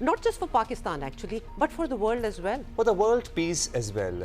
not just for Pakistan actually, but for the world as well. For the world peace as well.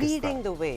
leading the way.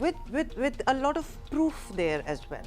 with a lot of proof there as well.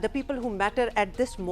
the people who matter at this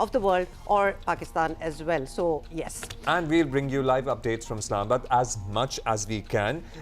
of the world or Pakistan as well. So yes. And we'll bring you live updates from Islamabad as much as we can.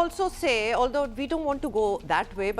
also say, although we don't want to go that way,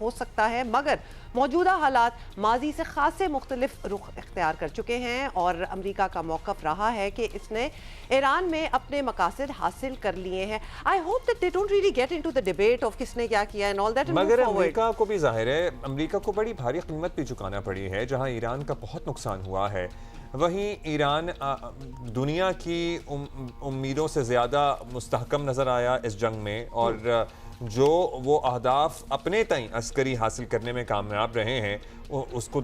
ہو سکتا ہے، مگر موجودہ حالات ماضی سے خاصے مختلف رخ اختیار کر چکے ہیں اور امریکہ کا موقف رہا ہے کہ اس نے ایران میں اپنے مقاصد حاصل کر لیے ہیں. I hope that they don't really get into the debate of کس نے کیا کیا and all that and move مگر forward. امریکہ کو بھی ظاہر ہے، امریکہ کو بڑی بھاری قیمت بھی چکانا پڑی ہے. جہاں ایران کا بہت نقصان ہوا ہے، وہیں ایران دنیا کی امیدوں سے زیادہ مستحکم نظر آیا اس جنگ میں، اور جو وہ اہداف اپنے تئیں عسکری حاصل کرنے میں کامیاب رہے ہیں، اس کو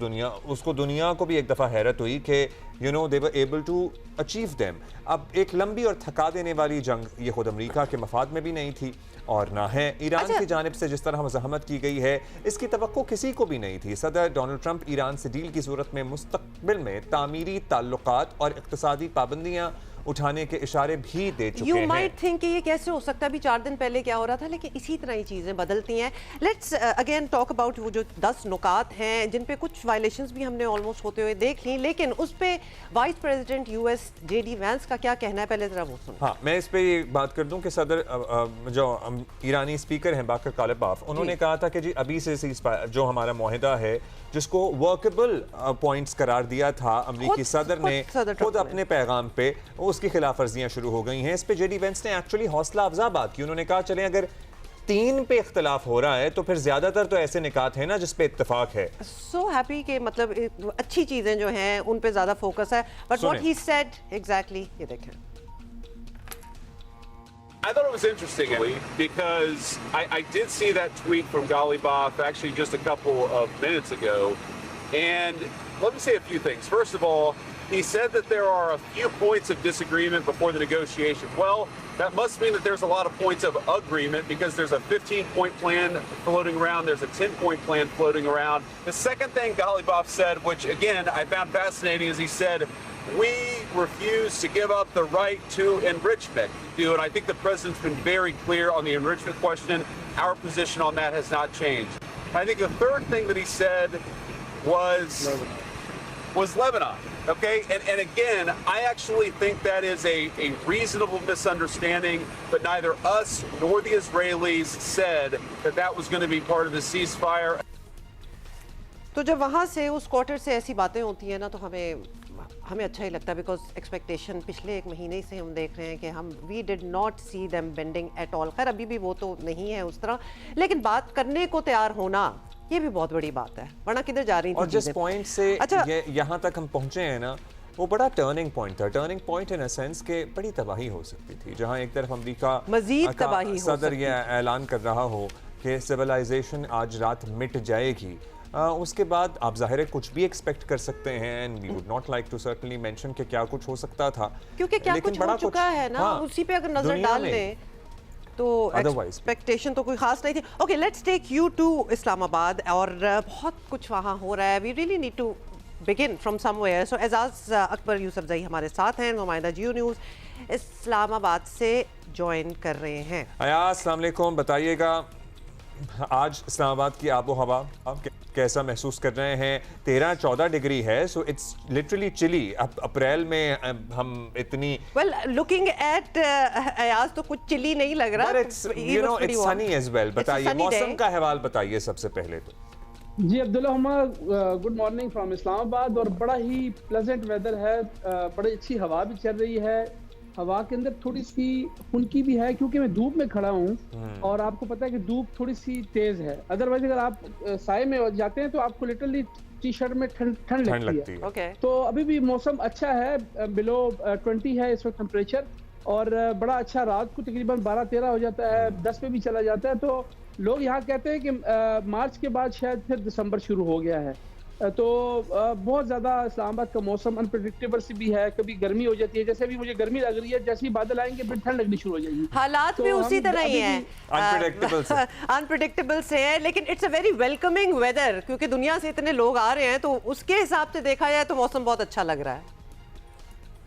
دنیا کو بھی ایک دفعہ حیرت ہوئی کہ they were able to achieve them. اب ایک لمبی اور تھکا دینے والی جنگ یہ خود امریکہ کے مفاد میں بھی نہیں تھی اور نہ ہے ایران کی جانب سے جس طرح مزاحمت کی گئی ہے، اس کی توقع کسی کو بھی نہیں تھی. صدر ڈونلڈ ٹرمپ ایران سے ڈیل کی صورت میں مستقبل میں تعمیری تعلقات اور اقتصادی پابندیاں اٹھانے کے اشارے بھی دے چکے ہیں. You might think کہ یہ کیسے ہو سکتا ہے، ابھی 4 دن پہلے کیا ہو رہا تھا، لیکن اسی طرح ہی چیزیں بدلتی ہیں. لیٹس اگین ٹاک اباؤٹ وہ جو 10 نکات ہیں جن پہ کچھ وائلیشنز بھی ہم نے آلموسٹ ہوتے ہوئے دیکھ لیں، لیکن اس پہ vice president U S J D Vance کا کیا کہنا ہے، پہلے ذرا وہ سنیں. ہاں، میں اس پہ یہ بات کر دوں کہ صدر جو ایرانی اسپیکر ہیں باقر کالباف، انہوں نے کہا تھا کہ جی ابھی سے جو ہمارا معاہدہ ہے جس کو ورکیبل پوائنٹس قرار دیا تھا امریکی صدر نے، خود اپنے پیغام پہ اس کی خلاف ورزیاں شروع ہو گئی ہیں. اس پہ جے ڈی وینس نے ایکچولی حوصلہ افزا بات کی. انہوں نے کہا چلیں اگر 3 پہ اختلاف ہو رہا ہے تو پھر زیادہ تر تو ایسے نکات ہیں نا جس پہ اتفاق ہے. سو ہیپی کہ مطلب اچھی چیزیں جو ہیں ان پہ زیادہ فوکس ہے. But what he said exactly یہ دیکھیں. I thought it was interesting because I did see that tweet from Galibaf actually just a couple of minutes ago. And let me say a few things. First of all, he said that there are a few points of disagreement before the negotiations. Well, that must mean that there's a lot of points of agreement because there's a 15-point plan floating around. There's a 10-point plan floating around. The second thing Galibaf said, which again I found fascinating, is he said, we refuse to give up the right to enrichment. And I think the president's been very clear on the enrichment question. Our position on that has not changed. I think the third thing that he said was Lebanon. Okay, and again, I actually think that is a reasonable misunderstanding, but neither us nor the Israelis said that that was going to be part of the ceasefire. تو جب وہاں سے اس quarter سے ایسی باتیں ہوتی ہیں نا تو ہمیں اچھا ہی لگتا ہے، بیکاز ایکسپیکٹیشن پچھلے 1 مہینے سے ہم دیکھ رہے ہیں کہ we did not see them bending at all. خیر ابھی بھی وہ تو نہیں ہے اس طرح، لیکن بات کرنے کو تیار ہونا یہ بھی بہت بڑی بات ہے، ورنہ کدھر جا رہی تھی. اور جس پوائنٹ سے یہاں تک ہم پہنچے ہیں نا وہ بڑا ٹرننگ پوائنٹ تھا. ٹرننگ پوائنٹ ان سینس کہ بڑی تباہی ہو سکتی تھی. جہاں ایک طرف امریکہ مزید تباہی ہو صدر یہ اعلان کر رہا ہو کہ سویلائزیشن آج رات مٹ جائے گی، اس کے بعد آپ ظاہر ہے کچھ بھی ایکسپیکٹ کر سکتے ہیں. And we would not like to certainly mention کہ کیا کچھ ہو سکتا تھا، کیونکہ کیا کچھ ہو چکا ہے نا، اسی پہ اگر نظر ڈال لیں تو ایکسپیکٹیشن تو کوئی خاص نہیں تھی. Okay let's take you to Islamabad, اور بہت کچھ وہاں ہو رہا ہے. We really need to begin from somewhere. So Aizaz Akbar یوسف زئی ہمارے ساتھ ہیں، نمائندہ جیو نیوز اسلام آباد سے جوائن کر رہے ہیں. ایاز السلام علیکم، بتائیے گا آج اسلام آباد کی آب و ہوا آپ کیسا محسوس کر رہے ہیں؟ 13-14 ڈگری ہے، سو اٹس لٹرلی چلی. اب اپریل میں ہم اتنی ویل لوکنگ ایٹ ایاز تو کچھ چلی نہیں لگ رہا. It's sunny as well. بتائیے موسم کا حوال بتائیے سب سے پہلے تو. جی Abdullah Umar, good morning from Islamabad. اور بڑا ہی پلیزنٹ ویدر ہے، بڑی اچھی ہوا بھی چل رہی ہے. ہوا کے اندر تھوڑی سی خنکی بھی ہے کیونکہ میں دھوپ میں کھڑا ہوں، اور آپ کو پتا ہے کہ دھوپ تھوڑی سی تیز ہے. ادروائز اگر آپ سائے میں جاتے ہیں تو آپ کو لٹرلی ٹی شرٹ میں ٹھنڈ لگتی ہے. تو ابھی بھی موسم اچھا ہے، بلو 20 ہے اس وقت ٹمپریچر، اور بڑا اچھا. رات کو تقریباً 12-13 ہو جاتا ہے، 10 پہ بھی چلا جاتا ہے. تو لوگ یہاں کہتے ہیں کہ مارچ کے بعد شاید پھر دسمبر شروع ہو گیا ہے. تو بہت زیادہ اسلام آباد کا موسم انپریڈکٹیبل سی بھی ہے. کبھی گرمی ہو جاتی ہے، جیسے ابھی مجھے گرمی لگ رہی ہے، جیسے ہی بادل آئیں گے پھر ٹھنڈ لگنی شروع ہو جائے گی. حالات بھی اسی طرح ہی ہیں، انپریڈکٹیبل سے ہے، لیکن it's a very welcoming weather کیونکہ دنیا سے اتنے لوگ آ رہے ہیں، تو اس کے حساب سے دیکھا جائے تو موسم بہت اچھا لگ رہا ہے.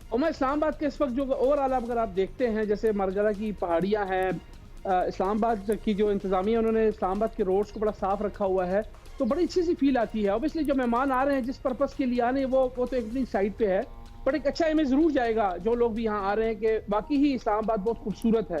اور میں اسلام آباد کے اس وقت جو اوور آل اگر آپ دیکھتے ہیں، جیسے مرغلہ کی پہاڑیاں ہیں، اسلام آباد کی جو انتظامیہ انہوں نے اسلام آباد کے روڈز کو بڑا صاف رکھا ہوا ہے، تو بڑی اچھی سی فیل آتی ہے. اوبیسلی جو مہمان آ رہے ہیں جس پرپس کے لیے آنے وہ تو ایک اپنی سائڈ پہ ہے، بٹ ایک اچھا امیج ضرور جائے گا جو لوگ بھی یہاں آ رہے ہیں کہ باقی ہی اسلام آباد بہت خوبصورت ہے.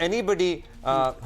anybody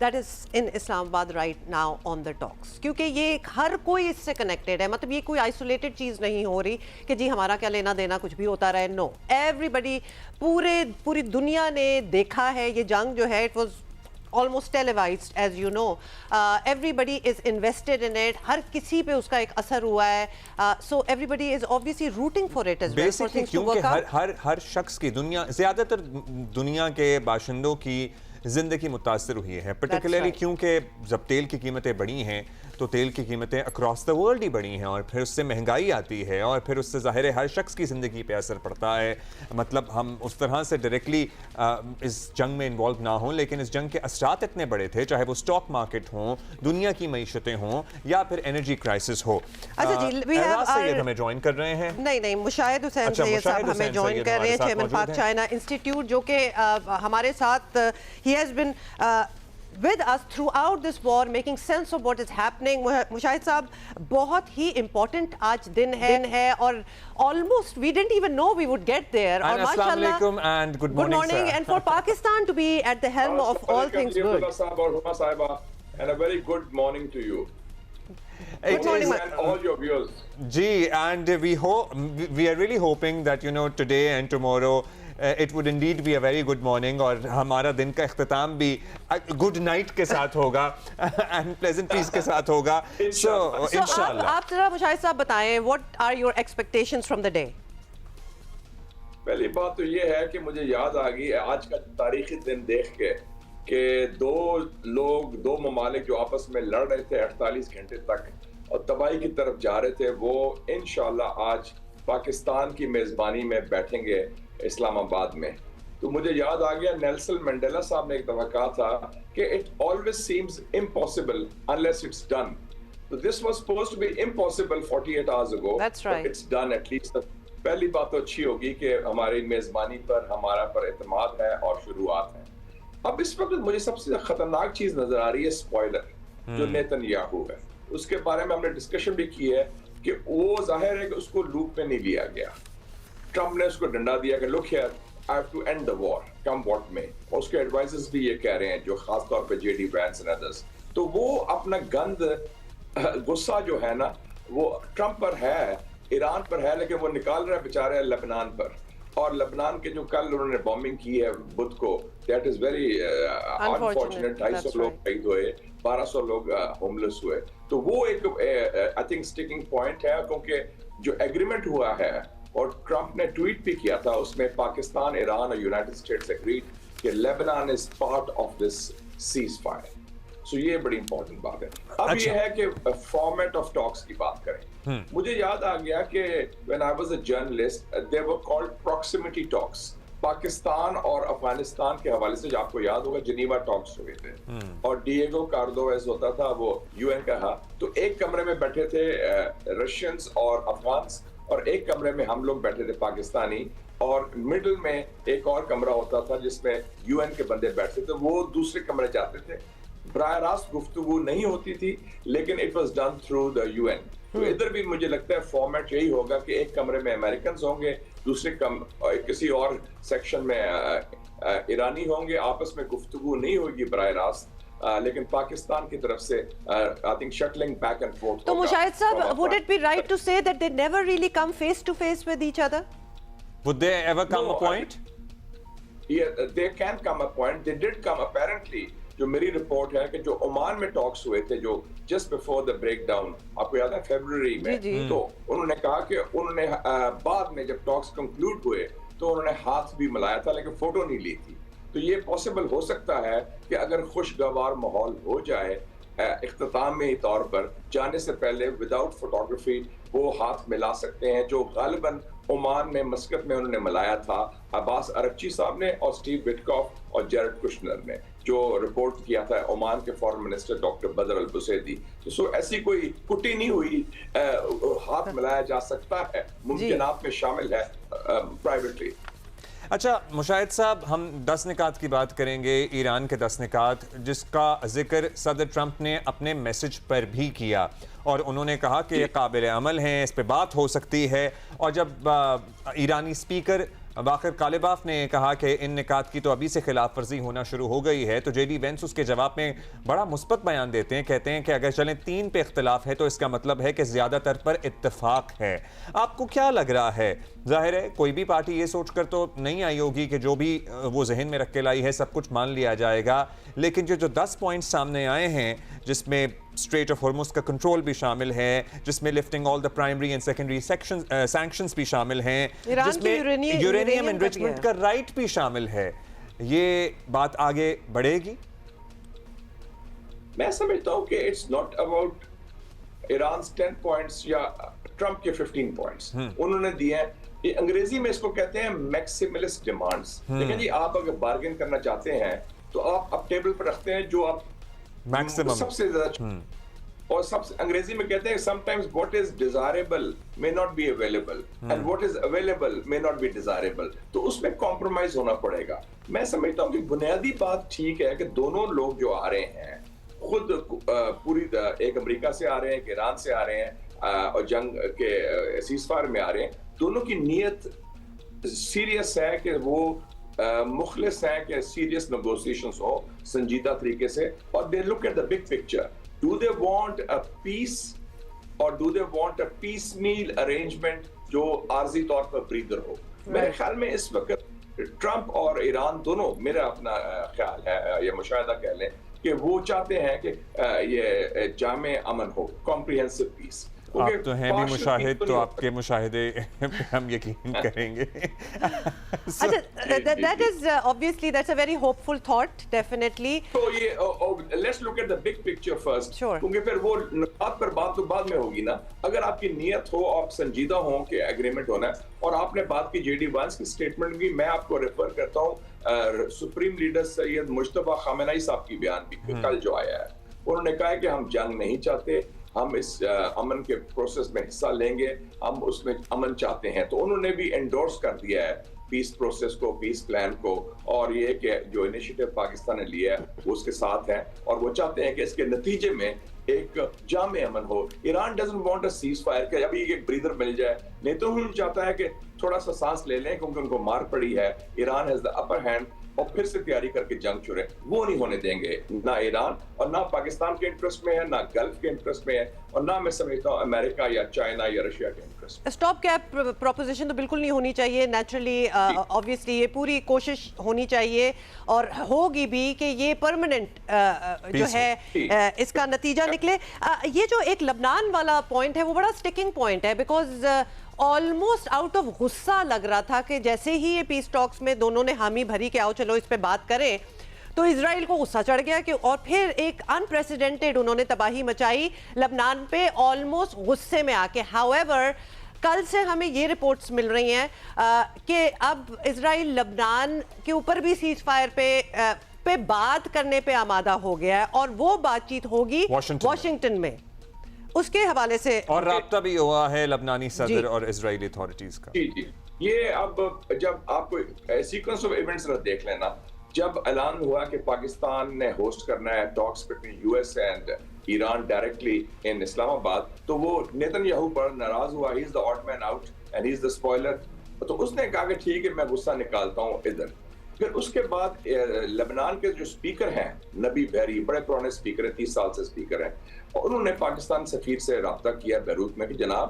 that is in Islamabad right now on the talks, کیونکہ یہ ہر کوئی اس سے کنیکٹڈ ہے, مطلب یہ کوئی آئسولیٹڈ چیز نہیں ہو رہی کہ جی ہمارا کیا لینا دینا کچھ بھی ہوتا رہے. نو, ایوری بڈی, پوری دنیا نے دیکھا ہے یہ جنگ جو ہے, it was almost televised as you know, everybody is invested in it, ہر کسی پہ اس کا ایک اثر ہوا ہے, so everybody is obviously rooting for it as well, for things to work out. ہر شخص کی زیادہ تر دنیا کے باشندوں کی زندگی متاثر ہوئی ہے, پرٹیکولرلی کیونکہ جب تیل کی قیمتیں بڑھی ہیں تو تیل کی قیمتیں اکراس دا ورلڈ ہی بڑھی ہیں, اور پھر اس سے مہنگائی آتی ہے, اور پھر اس سے ظاہر ہے ہر شخص کی زندگی پہ اثر پڑتا ہے. مطلب ہم اس طرح سے ڈائریکٹلی اس جنگ میں انوالو نہ ہوں, لیکن اس جنگ کے اثرات اتنے بڑے تھے, چاہے وہ سٹاک مارکیٹ ہوں, دنیا کی معیشتیں ہوں, یا پھر انرجی کرائسس ہو. سید ہمیں جوائن کر رہے ہیں, نہیں مشاہد حسین سید صاحب ہمیں جوائن کر رہے ہیں, چیئرمین پاک چائنا انسٹیٹیوٹ, جو کہ ہمارے ساتھ he has been with us throughout this war, making sense of what is happening. Mushahid صاحب, بہت ہی important آج دن ہے, اور almost we didn't even know we would get there. اور Assalamu alaikum and good morning, and for Pakistan to be at the helm of all things good. And a very good morning to you. Good morning, and all your viewers. Ji, and we are really hoping that today and tomorrow it would indeed be a very good morning, اور ہمارا دن کا اختتام بھی good night کے ساتھ ہوگا and pleasant peace کے ساتھ ہوگا. So انشاءاللہ آپ ذرا مشاہد صاحب بتائیں, what are your expectations from the day? پہلی بات تو یہ ہے کہ مجھے یاد آ گئی آج کا تاریخی دن دیکھ کے کہ دو ممالک جو آپس میں لڑ رہے تھے 48 گھنٹے تک اور تباہی کی طرف جا رہے تھے, وہ انشاءاللہ آج پاکستان کی میزبانی میں بیٹھیں گے اسلام آباد میں. تو مجھے یاد آ گیا نیلسن منڈیلا صاحب نے ایک دفعہ کہا تھا کہ it always seems impossible unless it's done. So this was supposed to be impossible 48 hours ago. That's right. But it's done at least. پہلی بات تو اچھی ہوگی کہ ہماری میزبانی پر ہمارا پر اعتماد ہے اور شروعات ہیں. اب اس وقت مجھے سب سے خطرناک چیز نظر آ رہی ہے اسپوائلر, جو نیتن یاہو ہے. اس کے بارے میں ہم نے ڈسکشن بھی کی ہے کہ وہ ظاہر ہے کہ اس کو لوپ میں نہیں لیا گیا. ٹرمپ نے اس کو ڈنڈا دیا کہ look here, I have to end the war, come what may. اور اس کے ایڈوائزرز بھی یہ کہہ رہے ہیں, جو خاص طور پہ JD Vance and others. تو وہ اپنا گند غصہ جو ہے نا وہ ٹرمپ پر ہے, ایران پر ہے, لیکن وہ نکال رہا ہے بیچارے لبنان پر. اور لبنان کے جو کل انہوں نے بومبنگ کی ہے بدھ کو, that is very unfortunate. 250 لوگ شہید ہوئے, 1200 لوگ ہوملیس ہوئے. تو وہ ایک I think sticking point ہے, کیونکہ جو ایگریمنٹ ہوا ہے, اور ٹرمپ نے ٹویٹ بھی کیا تھا, اس میں پاکستان, ایران اور یونائٹڈ اسٹیٹس اگریڈ کہ Lebanon is part of this ceasefire. So یہ بڑی امپورٹنٹ بات ہے. اب یہ ہے کہ فارمیٹ آف ٹاکس کی بات کریں. مجھے یاد آ گیا کہ when I was a journalist, they were called proximity talks. Pakistan اور افغانستان کے حوالے سے, جو آپ کو یاد ہوگا جنیوا ٹاکس ہوئے تھے, اور ڈیگو کاردویز ہوتا تھا, وہ UN کا تھا. تو ایک کمرے میں بیٹھے تھے رشینز اور افغانس, اور ایک کمرے میں ہم لوگ بیٹھے تھے پاکستانی, اور مڈل میں ایک اور کمرہ ہوتا تھا جس میں UN کے بندے بیٹھتے تھے. وہ دوسرے کمرے جاتے تھے, براہ راست گفتگو نہیں ہوتی تھی, لیکن it was done through the UN. تو ادھر بھی مجھے لگتا ہے فارمیٹ یہی ہوگا کہ ایک کمرے میں امریکنز ہوں گے, دوسرے کسی اور سیکشن میں ایرانی ہوں گے, آپس میں گفتگو نہیں ہوگی براہ راست, لیکن پاکستان کی طرف سے I think shuttling back and forth. تو مشاہد صاحب, would it be right to say that they never really come face to face with each other? Would they ever come a point? Yeah, they can come a point. They did come apparently. جو میری report ہے کہ جو Oman میں ٹاکس ہوئے تھے, جو just before the break down, آپ کو یاد ہے فیبروری میں, تو انہوں نے کہا کہ انہوں نے بعد میں جب ٹاکس کنکلوڈ ہوئے تو انہوں نے ہاتھ بھی ملایا تھا, لیکن فوٹو نہیں لی تھی. تو یہ پاسبل ہو سکتا ہے کہ اگر خوشگوار ماحول ہو جائے اختتامی طور پر, جانے سے پہلے وداؤٹ فوٹوگرافی وہ ہاتھ ملا سکتے ہیں, جو غالباً عمان میں مسقط میں انہوں نے ملایا تھا عباس ارغچی صاحب نے, اور اسٹیو وٹکاف اور جیرڈ کشنر نے, جو رپورٹ کیا تھا عمان کے فارن منسٹر ڈاکٹر بدر البسیدی. تو ایسی کوئی کٹی نہیں ہوئی, ہاتھ ملایا جا سکتا ہے, ممکنات میں شامل ہے پرائیویٹلی. اچھا مشاہد صاحب, ہم 10 نکات کی بات کریں گے, ایران کے 10 نکات, جس کا ذکر صدر ٹرمپ نے اپنے میسج پر بھی کیا, اور انہوں نے کہا کہ یہ قابل عمل ہیں, اس پہ بات ہو سکتی ہے. اور جب ایرانی اسپیکر اب آخر غالباف نے کہا کہ ان نکات کی تو ابھی سے خلاف ورزی ہونا شروع ہو گئی ہے، تو جے ڈی وینس اس کے جواب میں بڑا مثبت بیان دیتے ہیں، کہتے ہیں کہ اگر چلیں 3 پہ اختلاف ہے تو اس کا مطلب ہے کہ زیادہ تر پر اتفاق ہے۔ آپ کو کیا لگ رہا ہے؟ ظاہر ہے کوئی بھی پارٹی یہ سوچ کر تو نہیں آئی ہوگی کہ جو بھی وہ ذہن میں رکھ کے لائی ہے سب کچھ مان لیا جائے گا، لیکن جو 10 پوائنٹس سامنے آئے ہیں جس میں اسٹریٹ آف ہارمز کا کنٹرول بھی شامل ہے، جس میں lifting all the primary and secondary sanctions بھی شامل ہیں، جس میں یورینیم انریچمنٹ کا رائٹ بھی شامل ہے، یہ بات آگے بڑھے گی؟ میں سمجھتا ہوں کہ اٹس ناٹ اباؤٹ ایرانز 10 پوائنٹس یا ٹرمپ کے 15 پوائنٹس انہوں نے دیے ہیں۔ یہ انگریزی میں اس کو کہتے ہیں میکسیملسٹ ڈیمانڈز۔ لیکن جی آپ اگر بارگین کرنا چاہتے ہیں تو آپ ٹیبل پر رکھتے ہیں جو آپ میکسیمم سب سے زیادہ، اور سب سے انگریزی میں کہتے ہیں sometimes what is desirable may not be available and what is available may not be desirable، تو اس میں کمپرومائز ہونا پڑے گا۔ میں سمجھتا ہوں کہ بنیادی بات ٹھیک ہے کہ دونوں لوگ جو آ رہے ہیں خود پوری ایک امریکہ سے آ رہے ہیں، ایک ایران سے آ رہے ہیں اور جنگ کے سیز فائر میں آ رہے ہیں، دونوں کی نیت سیریس ہے کہ وہ مخلص ہیں کہ سیریس نیگوسیشنز ہو سنجیدہ طریقے سے، اور they look at the big picture. Do they want a peace or do they want a piecemeal arrangement جو عارضی طور پر بریدر ہو؟ میرے خیال میں اس وقت ٹرمپ اور ایران دونوں، میرا اپنا خیال ہے یا مشاہدہ کہہ لیں کہ وہ چاہتے ہیں کہ یہ جامع امن ہو، comprehensive peace۔ آپ تو ہیں بھی مشاہد، تو آپ کے مشاہدے پہ ہم یقین کریں گے۔ That is obviously that's a very hopeful thought, definitely. تو یہ let's look at the big picture first، Sure. کیونکہ پھر وہ نکات پر بات تو بعد میں ہوگی نا۔ اگر آپ کی نیت ہو، آپ سنجیدہ ہوں کہ ایگریمنٹ ہونا ہے، اور آپ نے بات کی جے ڈی وینس کی اسٹیٹمنٹ بھی، میں آپ کو ریفر کرتا ہوں سپریم لیڈر سید مجتبیٰ خامنہ ای صاحب کی بیان بھی کل جو آیا ہے۔ انہوں نے کہا ہے کہ ہم جنگ نہیں چاہتے، ہم اس امن کے پروسیس میں حصہ لیں گے، ہم اس میں امن چاہتے ہیں۔ تو انہوں نے بھی انڈورس کر دیا ہے پیس پروسیس کو، پیس پلان کو، اور یہ کہ جو انیشیٹو پاکستان نے لیا ہے وہ اس کے ساتھ ہے، اور وہ چاہتے ہیں کہ اس کے نتیجے میں ایک جامع امن ہو۔ Iran doesn't want a ceasefire کہ ابھی ایک بریدر مل جائے، نہیں تو انہوں چاہتا ہے کہ تھوڑا سا سانس لے لیں کیونکہ ان کو مار پڑی ہے، Iran has the upper hand, اور پھر سے تیاری کر کے جنگ چھڑے۔ وہ نہیں ہونے دیں گے، نہ ایران اور نہ پاکستان کے انٹرسٹ میں ہے، نہ گلف کے انٹرسٹ میں ہے، اور نہ میں سمجھتا ہوں امریکہ یا چائنا یا رشیا کے انٹرسٹ۔ اسٹاپ گیپ پروپوزیشن تو بالکل نہیں ہونی چاہیے، نیچرلی آبویسلی یہ پوری کوشش ہونی چاہیے اور ہوگی بھی کہ یہ پرماننٹ جو ہے اس کا نتیجہ نکلے۔ یہ جو ایک لبنان والا پوائنٹ ہے وہ بڑا سٹکنگ پوائنٹ ہے، بیکاز آلموسٹ آؤٹ آف غصہ لگ رہا تھا کہ جیسے ہی یہ پیس ٹاکس میں دونوں نے حامی بھری کہ آؤ چلو اس پہ بات کریں، تو اسرائیل کو غصہ چڑھ گیا کہ، اور پھر ایک انپریسیڈنٹڈ انہوں نے تباہی مچائی لبنان پہ آلموسٹ غصے میں آ کے۔ ہاؤیور کل سے ہمیں یہ رپورٹس مل رہی ہیں کہ اب اسرائیل لبنان کے اوپر بھی سیز فائر پہ بات کرنے پہ آمادہ ہو گیا ہے، اور وہ بات چیت ہوگی واشنگٹن میں۔ اس کے حوالے سے اور رابطہ بھی ہوا ہے لبنانی صدر اور اسرائیلی اتھارٹیز کا۔ جی جی، یہ اب جب آپ کو سیکوینس آف ایونٹس دیکھ لینا، جب اعلان ہوا کہ پاکستان نے ہوسٹ کرنا ہے talks between U S and Iran directly in Islamabad, تو وہ نیتن یاہو پر ناراض ہوا، he is the odd man out and he is the spoiler, تو اس نے کہا کہ ٹھیک ہے میں غصہ نکالتا ہوں ادھر۔ پھر اس کے بعد لبنان کے جو سپیکر ہیں نبی بحری، بڑے پرانے سپیکر ہیں، 30 سال سے سپیکر ہیں، اور انہوں نے پاکستان سفیر سے رابطہ کیا بیروت میں کہ جناب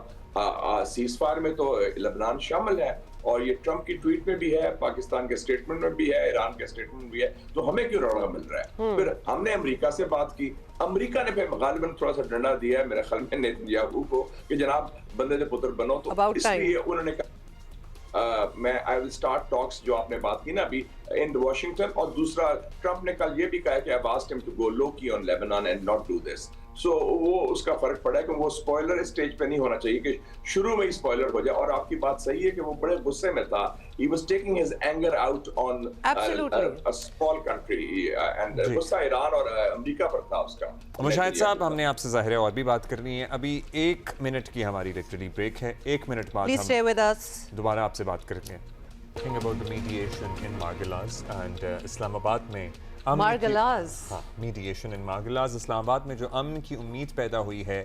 سیز فائر میں تو لبنان شامل ہے، اور یہ ٹرمپ کی ٹویٹ میں بھی ہے، پاکستان کے اسٹیٹمنٹ میں بھی ہے، ایران کے اسٹیٹمنٹ میں بھی ہے، تو ہمیں کیوں روڑا مل رہا ہے؟ پھر ہم نے امریکہ سے بات کی، امریکہ نے پھر غالباً تھوڑا سا ڈنڈا دیا ہے میرے خیال میں نیتن یاہو کو کہ جناب بندے دے پتر بنو، تو اس لیے انہوں نے کہا میں I will start talks جو آپ نے بات کی نا ابھی in Washington، اور دوسرا ٹرمپ نے کل یہ بھی کہا کہ I've asked him to go low key on Lebanon and not do this۔ سو وہ اس کا فرق پڑا ہے کہ وہ اسپوائلر اسٹیج پہ نہیں ہونا چاہیے کہ شروع میں ہی اسپوائلر ہو جائے، اور آپ کی بات صحیح ہے کہ وہ بڑے غصے میں تھا، he was taking his anger out on a small country and غصہ ایران اور امریکہ پر تھا اس کا۔ مشاہد صاحب، ہم نے آپ سے ظاہر ہے اور بھی بات کرنی ہے، ابھی 1 منٹ کی ہماری لٹرلی بریک ہے، 1 منٹ بعد ہم دوبارہ آپ سے بات کریں گے۔ Talking about the mediation in Margalas and اسلام آباد میں مارگلاز، میڈیشن ان مارگلاز، اسلام آباد میں جو امن کی امید پیدا ہوئی ہے،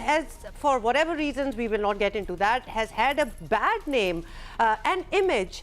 has, for whatever reasons we will not get into that, has had a bad name and image.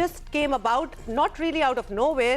just came about not really out of nowhere.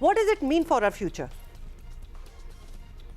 What does it mean for our future?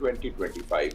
2025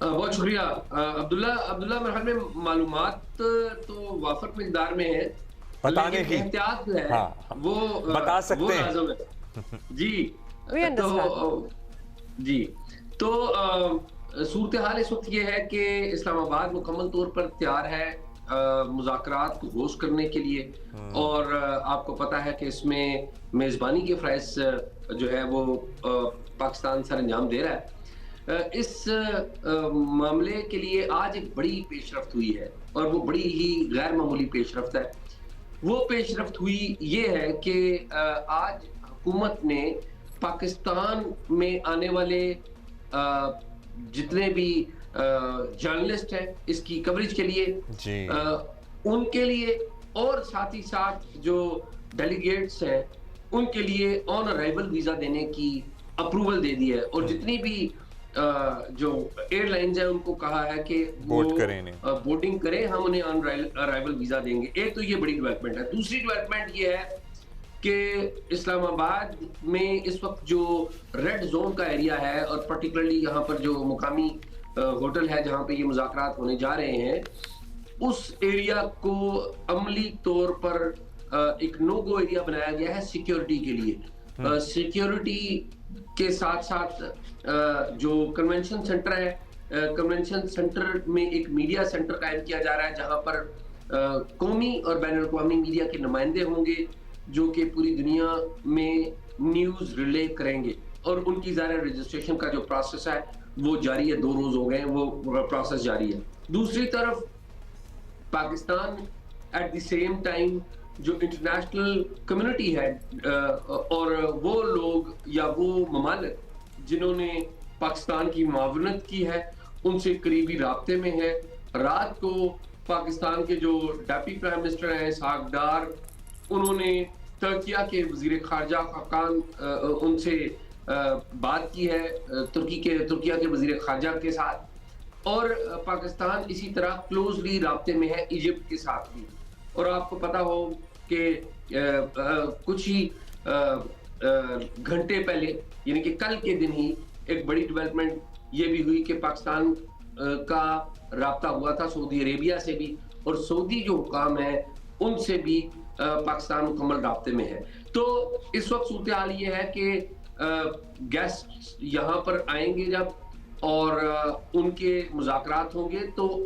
بہت شکریہ عبداللہ میرے خیال میں معلومات تو وافر مقدار میں ہے، بتانے لیکن کی احتیاط جو ہے وہ بتا سکتے ہیں لازم ہے. جی تو صورتحال اس وقت یہ ہے کہ اسلام آباد مکمل طور پر تیار ہے مذاکرات کو ہوسٹ کرنے کے لیے، اور آپ کو پتا ہے کہ اس میں میزبانی کے فرائض جو ہے وہ پاکستان سر انجام دے رہا ہے. اس معاملے کے لیے آج ایک بڑی پیش رفت ہوئی ہے، اور وہ بڑی ہی غیر معمولی پیش رفت ہے. وہ پیش رفت ہوئی یہ ہے کہ آج حکومت نے پاکستان میں آنے والے جتنے بھی جرنلسٹ ہیں اس کی کوریج کے لیے ان کے لیے، اور ساتھ ہی ساتھ جو ڈیلیگیٹس ہیں ان کے لیے آن ارائیول ویزا دینے کی اپروول دے دی ہے، اور جتنی بھی جو ایئر لائنز ہیں ان کو کہا ہے کہ وہ بورڈنگ کریں، ہم انہیں آن ارائیول ویزا دیں گے. ایک تو یہ بڑی ڈیولپمنٹ ہے. دوسری ڈیولپمنٹ یہ ہے کہ اسلام آباد میں اس وقت جو ریڈ زون کا ایریا ہے، اور پرٹیکولرلی یہاں پر جو مقامی ہوٹل ہے جہاں پہ یہ مذاکرات ہونے جا رہے ہیں، اس ایریا کو عملی طور پر ایک نو گو ایریا بنایا گیا ہے سیکیورٹی کے لیے. سیکیورٹی کے ساتھ ساتھ جو کنونشن سینٹر ہے، کنونشن سینٹر میں ایک میڈیا سینٹر قائم کیا جا رہا ہے جہاں پر قومی اور بین الاقوامی میڈیا کے نمائندے ہوں گے جو کہ پوری دنیا میں نیوز ریلے کریں گے، اور ان کی ظاہر رجسٹریشن کا جو پروسیس ہے وہ جاری ہے. 2 روز ہو گئے ہیں، وہ پروسیس جاری ہے. دوسری طرف Pakistan at the same time جو انٹرنیشنل کمیونٹی ہے اور وہ لوگ یا وہ ممالک جنہوں نے پاکستان کی معاونت کی ہے ان سے قریبی رابطے میں ہے. رات کو پاکستان کے جو ڈیپٹی پرائم منسٹر ہیں اسحاق ڈار، انہوں نے ترکیہ کے وزیر خارجہ خاقان ان سے بات کی ہے، ترکیہ کے وزیر خارجہ کے ساتھ، اور پاکستان اسی طرح کلوزلی رابطے میں ہے ایجپٹ کے ساتھ بھی. اور آپ کو پتا ہو کہ کچھ ہی گھنٹے پہلے یعنی کہ کل کے دن ہی ایک بڑی ڈیولپمنٹ یہ بھی ہوئی کہ پاکستان کا رابطہ ہوا تھا سعودی عربیہ سے بھی، اور سعودی جو حکام ہیں ان سے بھی پاکستان مکمل رابطے میں ہے. تو اس وقت صورتحال یہ ہے کہ گیسٹ یہاں پر آئیں گے جب اور ان کے مذاکرات ہوں گے، تو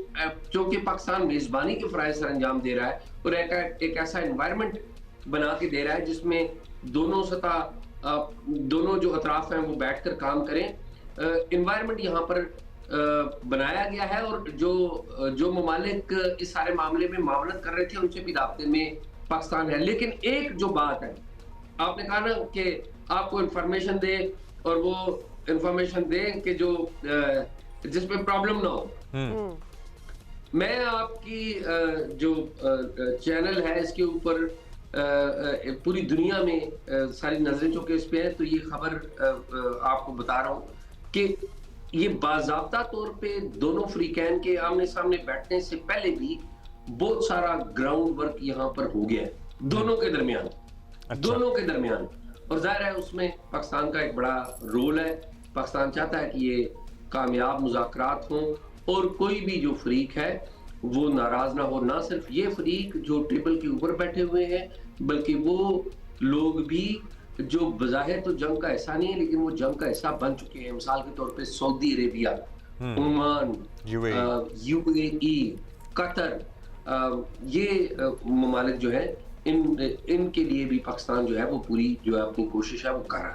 چونکہ پاکستان میزبانی کے فرائض سر انجام دے رہا ہے اور ایک ایسا انوائرمنٹ بنا کے دے رہا ہے جس میں دونوں جو اطراف ہیں وہ بیٹھ کر کام کریں. انوائرمنٹ یہاں پر بنایا گیا ہے، اور جو ممالک اس سارے معاملے میں معاونت کر رہے تھے ان سے بھی رابطے میں پاکستان ہے. لیکن ایک جو بات ہے، آپ نے کہا نا کہ آپ کو انفارمیشن دے اور وہ انفارمیشن دے کہ جو جس پہ پرابلم نہ ہو. میں آپ کی جو چینل ہے اس کے اوپر پوری دنیا میں ساری نظریں چونکہ اس پہ ہیں، تو یہ خبر آپ کو بتا رہا ہوں کہ یہ باضابطہ طور پہ دونوں فریقین کے آمنے سامنے بیٹھنے سے پہلے بھی بہت سارا گراؤنڈ ورک یہاں پر ہو گیا ہے دونوں کے درمیان. اور ظاہر ہے اس میں پاکستان کا ایک بڑا رول ہے. پاکستان چاہتا ہے کہ یہ کامیاب مذاکرات ہوں اور کوئی بھی جو فریق ہے وہ ناراض نہ ہو. نہ صرف یہ فریق جو ٹیبل کے اوپر بیٹھے ہوئے ہیں بلکہ وہ لوگ بھی جو بظاہر تو جنگ کا حصہ نہیں ہے لیکن وہ جنگ کا حصہ بن چکے ہیں. مثال کے طور پہ سعودی عربیہ، عمان، یو اے ای، قطر، یہ ممالک جو ہیں ان کے لیے بھی پاکستان جو ہے وہ پوری جو ہے اپنی کوشش ہے وہ کر رہا ہے.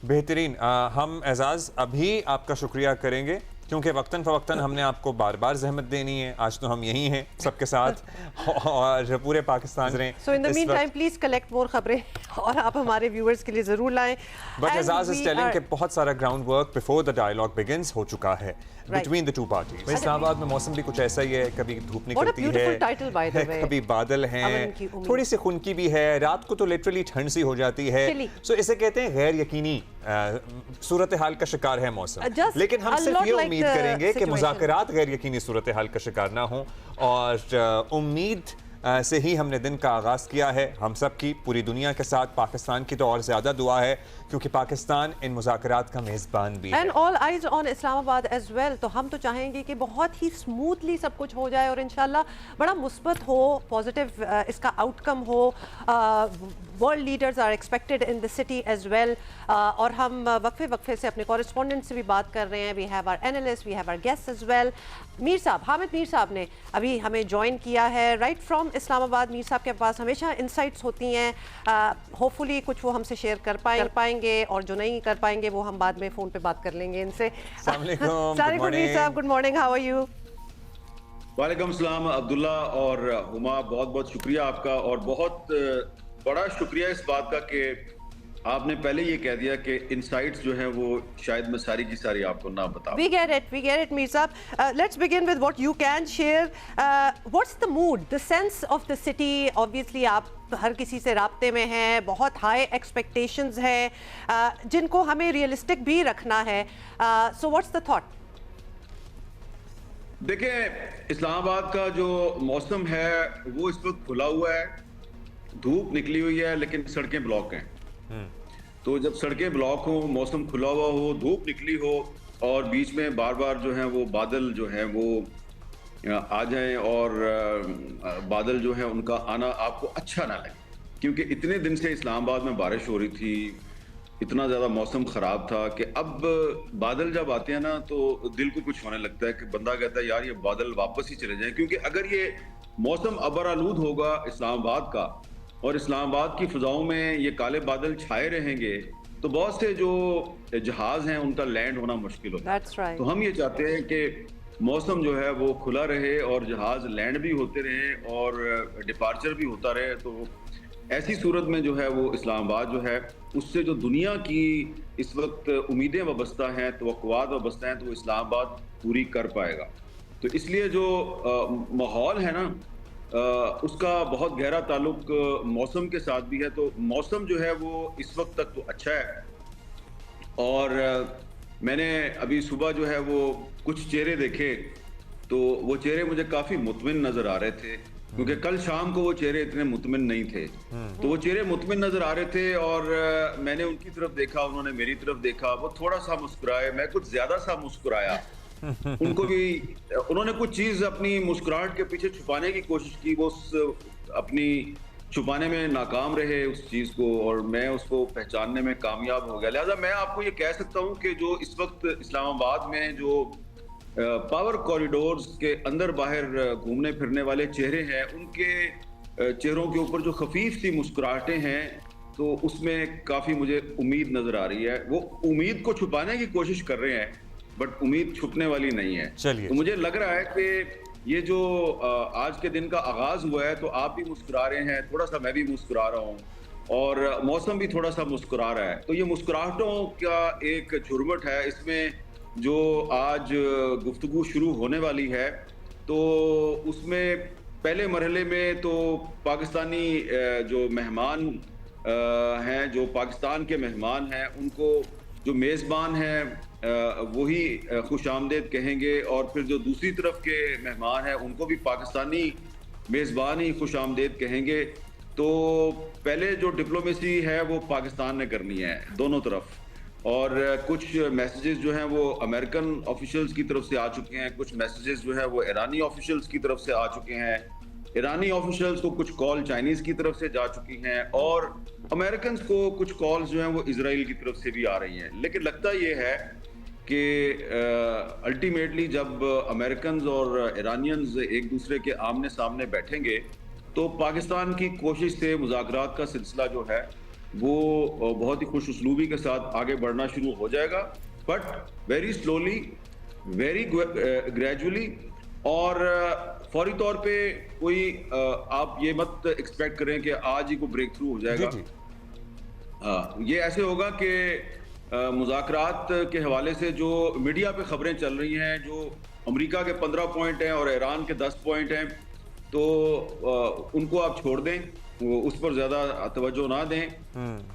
بہترین. ہم اعزاز ابھی آپ کا شکریہ کریں گے کیونکہ وقتاً فوقتاً ہم نے آپ کو بار بار زحمت دینی ہے. آج تو ہم یہی ہیں سب کے ساتھ اور پورے پاکستان رہیں. سو ان دی مین ٹائم پلیز کلیکٹ مور خبریں اور آپ ہمارے ویورز کے لیے ضرور لائیں. بٹ اعزاز از ٹیلنگ کہ بہت سارا ground work before the dialogue begins ہو چکا ہے between the two parties. Islamabad میں موسم بھی کچھ ایسا ہی ہے، کبھی دھوپ نکلتی ہے، کبھی بادل ہیں، تھوڑی سی خنکی بھی ہے. رات کو تو لٹرلی ٹھنڈ سی ہو جاتی ہے. سو اسے کہتے ہیں غیر یقینی صورتحال کا شکار ہے موسم. لیکن ہم صرف یہ امید کریں گے کہ مذاکرات غیر یقینی صورتحال کا شکار نہ ہوں، اور امید سے ہی ہم نے دن کا آغاز کیا ہے. ہم سب کی پوری دنیا کے ساتھ پاکستان کی تو اور زیادہ دعا ہے کیونکہ پاکستان ان مذاکرات کا میزبان بھی ہے. اینڈ آل آئیز آن اسلام آباد ایز ویل. تو ہم تو چاہیں گے کہ بہت ہی اسموتھلی سب کچھ ہو جائے اور انشاءاللہ بڑا مثبت ہو, پازیٹیو اس کا آؤٹ کم ہو. World leaders are expected in the city as well. اور ہم وقفے سے اپنے کورسپونڈنٹ سے بھی بات کر رہے ہیں. We have our analyst, we have our guest as well. Mir صاحب, حامد میر صاحب نے ابھی ہمیں جوائن کیا ہے رائٹ فرام اسلام آباد. میر صاحب کے پاس ہمیشہ انسائٹس ہوتی ہیں, ہوپ فلی کچھ وہ ہم سے شیئر کر پائیں گے, اور جو نہیں کر پائیں گے وہ ہم بعد میں فون پہ بات کر لیں گے ان سے. السلام علیکم میر صاحب, good morning, how are you? وعلیکم السلام عبداللہ اور ہما, بہت بہت شکریہ آپ کا, اور بہت بڑا شکریہ اس بات کا کہ آپ نے پہلے یہ کہہ دیا کہ انسائٹس جو ہیں وہ شاید میں ساری کی ساری آپ کو نہ بتاؤں. We get it, Mir Saab. Let's begin with what you can share. What's the mood, the sense of the city? Obviously آپ ہر کسی سے رابطے میں ہیں, بہت ہائی ایکسپیکٹیشنز ہیں جن کو ہمیں ریئلسٹک بھی رکھنا ہے. So what's the thought? دیکھیں, اسلام آباد کا جو موسم ہے وہ اس وقت کھلا ہوا ہے, دھوپ نکلی ہوئی ہے لیکن سڑکیں بلاک ہیں. تو جب سڑکیں بلاک ہوں, موسم کھلا ہوا ہو, دھوپ نکلی ہو اور بیچ میں بار بار جو ہیں وہ بادل جو ہیں وہ آ جائیں اور بادل جو ہیں ان کا آنا آپ کو اچھا نہ لگے, کیونکہ اتنے دن سے اسلام آباد میں بارش ہو رہی تھی, اتنا زیادہ موسم خراب تھا کہ اب بادل جب آتے ہیں نا تو دل کو کچھ ہونے لگتا ہے کہ بندہ کہتا ہے یار یہ بادل واپس ہی چلے جائیں. کیونکہ اگر یہ موسم ابر آلود ہوگا اسلام آباد کا اور اسلام آباد کی فضاؤں میں یہ کالے بادل چھائے رہیں گے تو بہت سے جو جہاز ہیں ان کا لینڈ ہونا مشکل ہوتا ہے. تو ہم یہ چاہتے ہیں کہ موسم جو ہے وہ کھلا رہے اور جہاز لینڈ بھی ہوتے رہیں اور ڈپارچر بھی ہوتا رہے. تو ایسی صورت میں جو ہے وہ اسلام آباد جو ہے اس سے جو دنیا کی اس وقت امیدیں وابستہ ہیں, توقعات وابستہ ہیں, تو وہ اسلام آباد پوری کر پائے گا. تو اس لیے جو ماحول ہے نا اس کا بہت گہرا تعلق موسم کے ساتھ بھی ہے. تو موسم جو ہے وہ اس وقت تک تو اچھا ہے, اور میں نے ابھی صبح جو ہے وہ کچھ چہرے دیکھے تو وہ چہرے مجھے کافی مطمئن نظر آ رہے تھے, کیونکہ کل شام کو وہ چہرے اتنے مطمئن نہیں تھے. تو وہ چہرے مطمئن نظر آ رہے تھے اور میں نے ان کی طرف دیکھا, انہوں نے میری طرف دیکھا, وہ تھوڑا سا مسکرائے, میں کچھ زیادہ سا مسکرایا. ان کو بھی انہوں نے کچھ چیز اپنی مسکراہٹ کے پیچھے چھپانے کی کوشش کی, وہ اپنی چھپانے میں ناکام رہے اس چیز کو, اور میں اس کو پہچاننے میں کامیاب ہو گیا. لہٰذا میں آپ کو یہ کہہ سکتا ہوں کہ جو اس وقت اسلام آباد میں جو پاور کوریڈورز کے اندر باہر گھومنے پھرنے والے چہرے ہیں, ان کے چہروں کے اوپر جو خفیف سی مسکراہٹیں ہیں تو اس میں کافی مجھے امید نظر آ رہی ہے. وہ امید کو چھپانے کی کوشش کر رہے ہیں بٹ امید چھپنے والی نہیں ہے. تو مجھے لگ رہا ہے کہ یہ جو آج کے دن کا آغاز ہوا ہے تو آپ بھی مسکرا رہے ہیں, تھوڑا سا میں بھی مسکرا رہا ہوں, اور موسم بھی تھوڑا سا مسکرا رہا ہے. تو یہ مسکراہٹوں کا ایک جھرمٹ ہے. اس میں جو آج گفتگو شروع ہونے والی ہے تو اس میں پہلے مرحلے میں تو پاکستانی جو مہمان ہیں, جو پاکستان کے مہمان ہیں, ان کو جو میزبان ہیں وہی خوش آمدید کہیں گے, اور پھر جو دوسری طرف کے مہمان ہیں ان کو بھی پاکستانی میزبان ہی خوش آمدید کہیں گے. تو پہلے جو ڈپلومیسی ہے وہ پاکستان نے کرنی ہے دونوں طرف, اور کچھ میسیجز جو ہیں وہ امریکن آفیشلز کی طرف سے آ چکے ہیں, کچھ میسیجز جو ہیں وہ ایرانی آفیشلز کی طرف سے آ چکے ہیں, ایرانی آفیشلز کو کچھ کال چائنیز کی طرف سے جا چکی ہیں, اور امریکنز کو کچھ کالز جو ہیں وہ اسرائیل کی طرف سے بھی آ رہی ہیں. لیکن لگتا یہ ہے کہ الٹیمیٹلی جب امریکنز اور ایرانینز ایک دوسرے کے آمنے سامنے بیٹھیں گے تو پاکستان کی کوشش سے مذاکرات کا سلسلہ جو ہے وہ بہت ہی خوش اسلوبی کے ساتھ آگے بڑھنا شروع ہو جائے گا, but very slowly, very gradually, اور فوری طور پہ کوئی آپ یہ مت ایکسپیکٹ کریں کہ آج ہی کو بریک تھرو ہو جائے گا. یہ ایسے ہوگا کہ مذاکرات کے حوالے سے جو میڈیا پہ خبریں چل رہی ہیں, جو امریکہ کے 15 پوائنٹ ہیں اور ایران کے 10 پوائنٹ ہیں, تو ان کو آپ چھوڑ دیں, وہ اس پر زیادہ توجہ نہ دیں.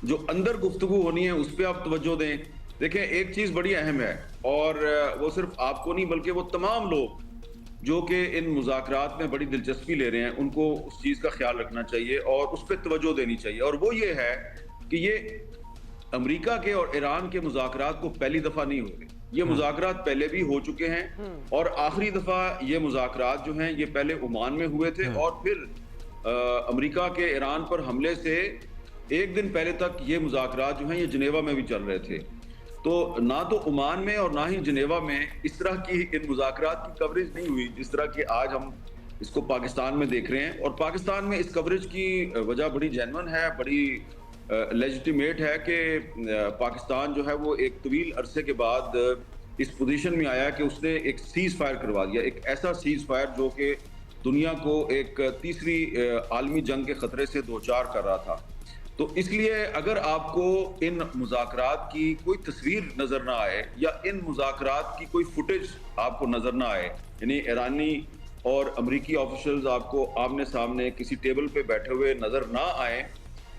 جو اندر گفتگو ہونی ہے اس پہ آپ توجہ دیں. دیکھیں ایک چیز بڑی اہم ہے, اور وہ صرف آپ کو نہیں بلکہ وہ تمام لوگ جو کہ ان مذاکرات میں بڑی دلچسپی لے رہے ہیں ان کو اس چیز کا خیال رکھنا چاہیے اور اس پہ توجہ دینی چاہیے، اور وہ یہ ہے کہ یہ امریکہ کے اور ایران کے مذاکرات کو پہلی دفعہ نہیں ہو رہے، یہ مذاکرات پہلے بھی ہو چکے ہیں، اور آخری دفعہ یہ مذاکرات جو ہیں یہ پہلے عمان میں ہوئے تھے، اور پھر امریکہ کے ایران پر حملے سے ایک دن پہلے تک یہ مذاکرات جو ہیں یہ جنیوا میں بھی چل رہے تھے۔ تو نہ تو عمان میں اور نہ ہی جنیوا میں اس طرح کی ان مذاکرات کی کوریج نہیں ہوئی جس طرح کہ آج ہم اس کو پاکستان میں دیکھ رہے ہیں، اور پاکستان میں اس کوریج کی وجہ بڑی جینون ہے، بڑی لیجیٹیمیٹ ہے کہ پاکستان جو ہے وہ ایک طویل عرصے کے بعد اس پوزیشن میں آیا کہ اس نے ایک سیز فائر کروا دیا، ایک ایسا سیز فائر جو کہ دنیا کو ایک تیسری عالمی جنگ کے خطرے سے دوچار کر رہا تھا۔ تو اس لیے اگر آپ کو ان مذاکرات کی کوئی تصویر نظر نہ آئے یا ان مذاکرات کی کوئی فوٹیج آپ کو نظر نہ آئے، یعنی ایرانی اور امریکی آفیشلز آپ کو آمنے سامنے کسی ٹیبل پہ بیٹھے ہوئے نظر نہ آئے،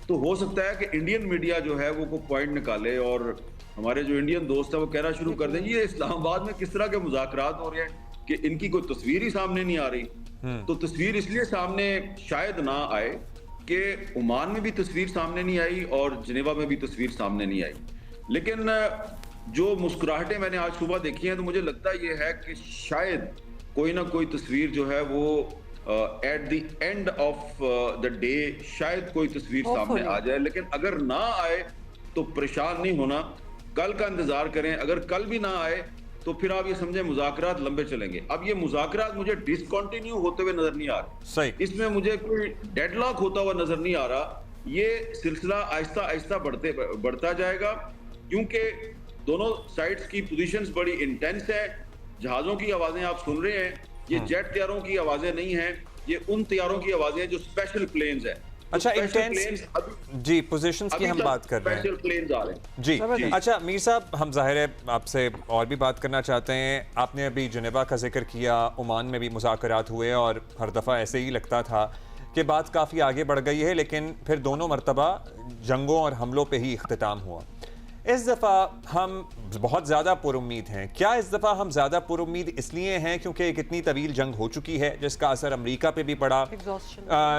تو ہو سکتا ہے کہ انڈین میڈیا جو ہے وہ کوئی پوائنٹ نکالے اور ہمارے جو انڈین دوست ہیں وہ کہنا شروع کر دیں یہ اسلام آباد میں کس طرح کے مذاکرات ہو رہے ہیں کہ ان کی کوئی تصویر ہی سامنے نہیں آ رہی۔ تو تصویر اس لیے سامنے شاید نہ آئے کہ عمان میں بھی تصویر سامنے نہیں آئی اور جنیوا میں بھی تصویر سامنے نہیں آئی، لیکن جو مسکراہٹیں میں نے آج صبح دیکھی ہیں تو مجھے لگتا یہ ہے کہ شاید کوئی نہ کوئی تصویر جو ہے وہ at the end of the day شاید کوئی تصویر سامنے آ جائے، لیکن اگر نہ آئے تو پریشان نہیں ہونا، کل کا انتظار کریں، اگر کل بھی نہ آئے تو پھر آپ یہ سمجھیں مذاکرات لمبے چلیں گے۔ اب یہ مذاکرات مجھے ڈسکنٹینیو ہوتے ہوئے نظر نہیں آ رہے، صحیح، اس میں مجھے کوئی ڈیڈ لاک ہوتا ہوا نظر نہیں آ رہا، یہ سلسلہ آہستہ آہستہ بڑھتا جائے گا، کیونکہ دونوں سائڈز کی پوزیشنز بڑی انٹینس ہے، جہازوں کی آوازیں آپ سن رہے ہیں، یہ جیٹ طیاروں کی آوازیں نہیں ہیں، یہ ان طیاروں کی آوازیں ہیں جو اسپیشل پلینز ہیں۔ اچھا انٹینس، جی پوزیشنز کی ہم بات کر رہے ہیں جی۔ اچھا میر صاحب، ہم ظاہر ہے آپ سے اور بھی بات کرنا چاہتے ہیں، آپ نے ابھی جنیوا کا ذکر کیا، عمان میں بھی مذاکرات ہوئے اور ہر دفعہ ایسے ہی لگتا تھا کہ بات کافی آگے بڑھ گئی ہے، لیکن پھر دونوں مرتبہ جنگوں اور حملوں پہ ہی اختتام ہوا۔ اس دفعہ ہم بہت زیادہ پر امید ہیں، کیا اس دفعہ ہم زیادہ پر امید اس لیے ہیں کیونکہ ایک اتنی طویل جنگ ہو چکی ہے جس کا اثر امریکہ پہ بھی پڑا،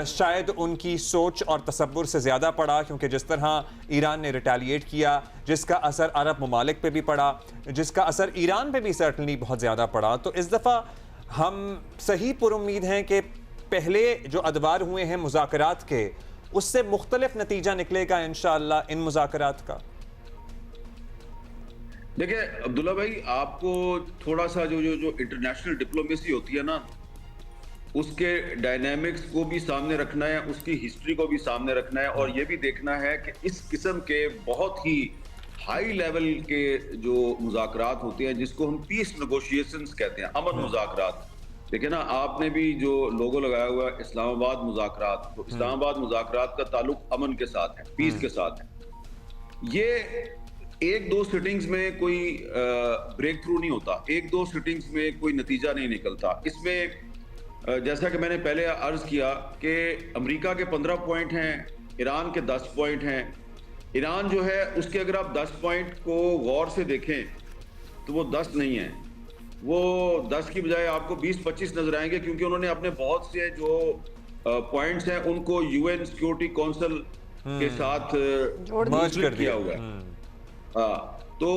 شاید ان کی سوچ اور تصور سے زیادہ پڑا کیونکہ جس طرح ایران نے ریٹیلیٹ کیا، جس کا اثر عرب ممالک پہ بھی پڑا، جس کا اثر ایران پہ بھی سرٹنلی بہت زیادہ پڑا، تو اس دفعہ ہم صحیح پر امید ہیں کہ پہلے جو ادوار ہوئے ہیں مذاکرات کے اس سے مختلف نتیجہ نکلے گا انشاءاللہ ان مذاکرات کا؟ دیکھیں عبداللہ بھائی، آپ کو تھوڑا سا جو انٹرنیشنل ڈپلومیسی ہوتی ہے نا، اس کے ڈائنامکس کو بھی سامنے رکھنا ہے، اس کی ہسٹری کو بھی سامنے رکھنا ہے، اور یہ بھی دیکھنا ہے کہ اس قسم کے بہت ہی ہائی لیول کے جو مذاکرات ہوتے ہیں جس کو ہم پیس نیگوشیشنز کہتے ہیں، امن مذاکرات، دیکھیں نا آپ نے بھی جو لوگو لگایا ہوا ہے اسلام آباد مذاکرات، تو اسلام آباد مذاکرات کا تعلق امن کے ساتھ ہے، پیس کے ساتھ ہے۔ یہ ایک دو سٹنگز میں کوئی بریک تھرو نہیں ہوتا، ایک دو سٹنگز میں کوئی نتیجہ نہیں نکلتا۔ اس میں جیسا کہ میں نے پہلے عرض کیا کہ امریکہ کے 15 پوائنٹ ہیں، ایران کے 10 پوائنٹ ہیں۔ ایران جو ہے اس کے اگر آپ 10 پوائنٹ کو غور سے دیکھیں تو وہ 10 نہیں ہیں، وہ 10 کی بجائے آپ کو 20-25 نظر آئیں گے، کیونکہ انہوں نے اپنے بہت سے جو پوائنٹس ہیں ان کو یو این سیکیورٹی کونسل کے ساتھ مرج کیا ہوا ہے۔ تو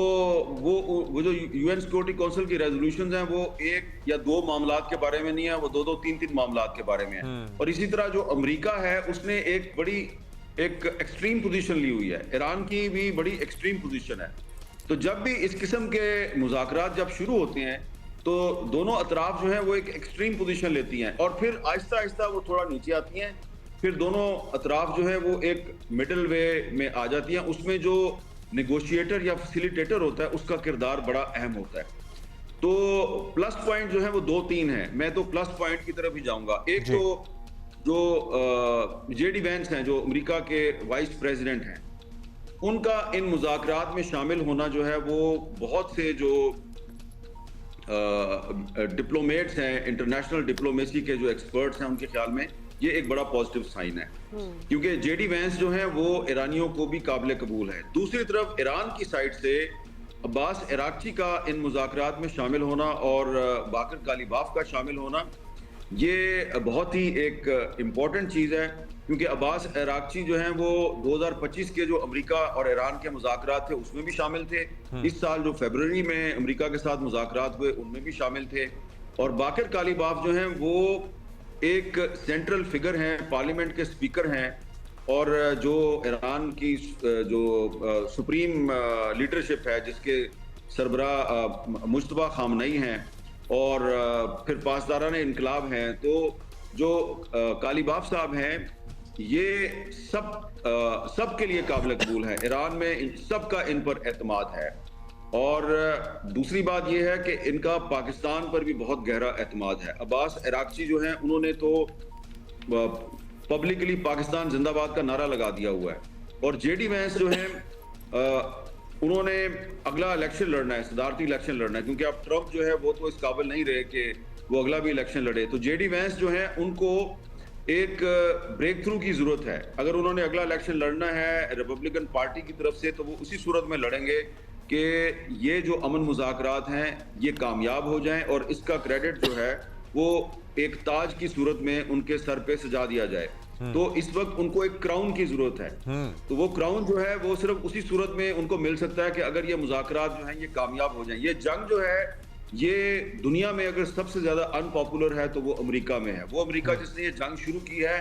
وہ جو یو این سیکورٹی کونسل کی ریزولوشنز ہیں وہ ایک یا دو معاملات کے بارے میں نہیں ہے، وہ دو تین معاملات کے بارے میں ہیں۔ اور اسی طرح جو امریکہ ہے اس نے ایک بڑی ایکسٹریم پوزیشن لی ہوئی ہے، ایران کی بھی بڑی ایکسٹریم پوزیشن ہے۔ تو جب بھی اس قسم کے مذاکرات جب شروع ہوتے ہیں تو دونوں اطراف جو ہیں وہ ایک ایکسٹریم پوزیشن لیتی ہیں اور پھر آہستہ آہستہ وہ تھوڑا نیچے آتی ہیں، پھر دونوں اطراف جو ہے وہ ایک مڈل وے میں آ جاتی ہیں۔ اس میں جو نیگوشیٹر یا فیسیلیٹیٹر ہوتا ہے اس کا کردار بڑا اہم ہوتا ہے۔ تو پلس پوائنٹ جو ہے وہ 2-3 ہیں، میں تو پلس پوائنٹ کی طرف ہی جاؤں گا۔ ایک تو جو جے ڈی وینس ہیں جو امریکہ کے وائس پریزیڈنٹ ہیں، ان کا ان مذاکرات میں شامل ہونا جو ہے وہ بہت سے جو ڈپلومیٹس ہیں، انٹرنیشنل ڈپلومیسی کے جو ایکسپرٹس ہیں، ان کے خیال میں یہ ایک بڑا پازیٹیو سائن ہے، کیونکہ جے ڈی وینس جو ہیں وہ ایرانیوں کو بھی قابل قبول ہے۔ دوسری طرف ایران کی سائڈ سے عباس عراقچی کا ان مذاکرات میں شامل ہونا اور باقر کالیباف کا شامل ہونا یہ بہت ہی ایک امپورٹنٹ چیز ہے، کیونکہ عباس عراقچی جو ہیں وہ 2025 کے جو امریکہ اور ایران کے مذاکرات تھے اس میں بھی شامل تھے، اس سال جو فیبروری میں امریکہ کے ساتھ مذاکرات ہوئے ان میں بھی شامل تھے، اور باقر کالیباف جو ہیں وہ ایک سینٹرل فگر ہیں، پارلیمنٹ کے سپیکر ہیں، اور جو ایران کی جو سپریم لیڈرشپ ہے جس کے سربراہ مجتبیٰ خامنئی ہیں اور پھر پاسداران انقلاب ہیں، تو جو کالیباف صاحب ہیں یہ سب کے لیے قابل قبول ہے، ایران میں سب کا ان پر اعتماد ہے، اور دوسری بات یہ ہے کہ ان کا پاکستان پر بھی بہت گہرا اعتماد ہے۔ عباس عراقچی جو ہیں انہوں نے تو پبلکلی پاکستان زندہ باد کا نعرہ لگا دیا ہوا ہے، اور جے ڈی وینس جو ہیں انہوں نے اگلا الیکشن لڑنا ہے، صدارتی الیکشن لڑنا ہے، کیونکہ اب ٹرمپ جو ہے وہ تو اس قابل نہیں رہے کہ وہ اگلا بھی الیکشن لڑے، تو جے ڈی وینس جو ہیں ان کو ایک بریک تھرو کی ضرورت ہے۔ اگر انہوں نے اگلا الیکشن لڑنا ہے ریپبلکن پارٹی کی طرف سے تو وہ اسی صورت میں لڑیں گے کہ یہ جو امن مذاکرات ہیں یہ کامیاب ہو جائیں اور اس کا کریڈٹ جو ہے وہ ایک تاج کی صورت میں ان کے سر پہ سجا دیا جائے۔ تو اس وقت ان کو ایک کراؤن کی ضرورت ہے، تو وہ کراؤن جو ہے وہ صرف اسی صورت میں ان کو مل سکتا ہے کہ اگر یہ مذاکرات جو ہیں یہ کامیاب ہو جائیں۔ یہ جنگ جو ہے یہ دنیا میں اگر سب سے زیادہ ان پاپولر ہے تو وہ امریکہ میں ہے، وہ امریکہ جس نے یہ جنگ شروع کی ہے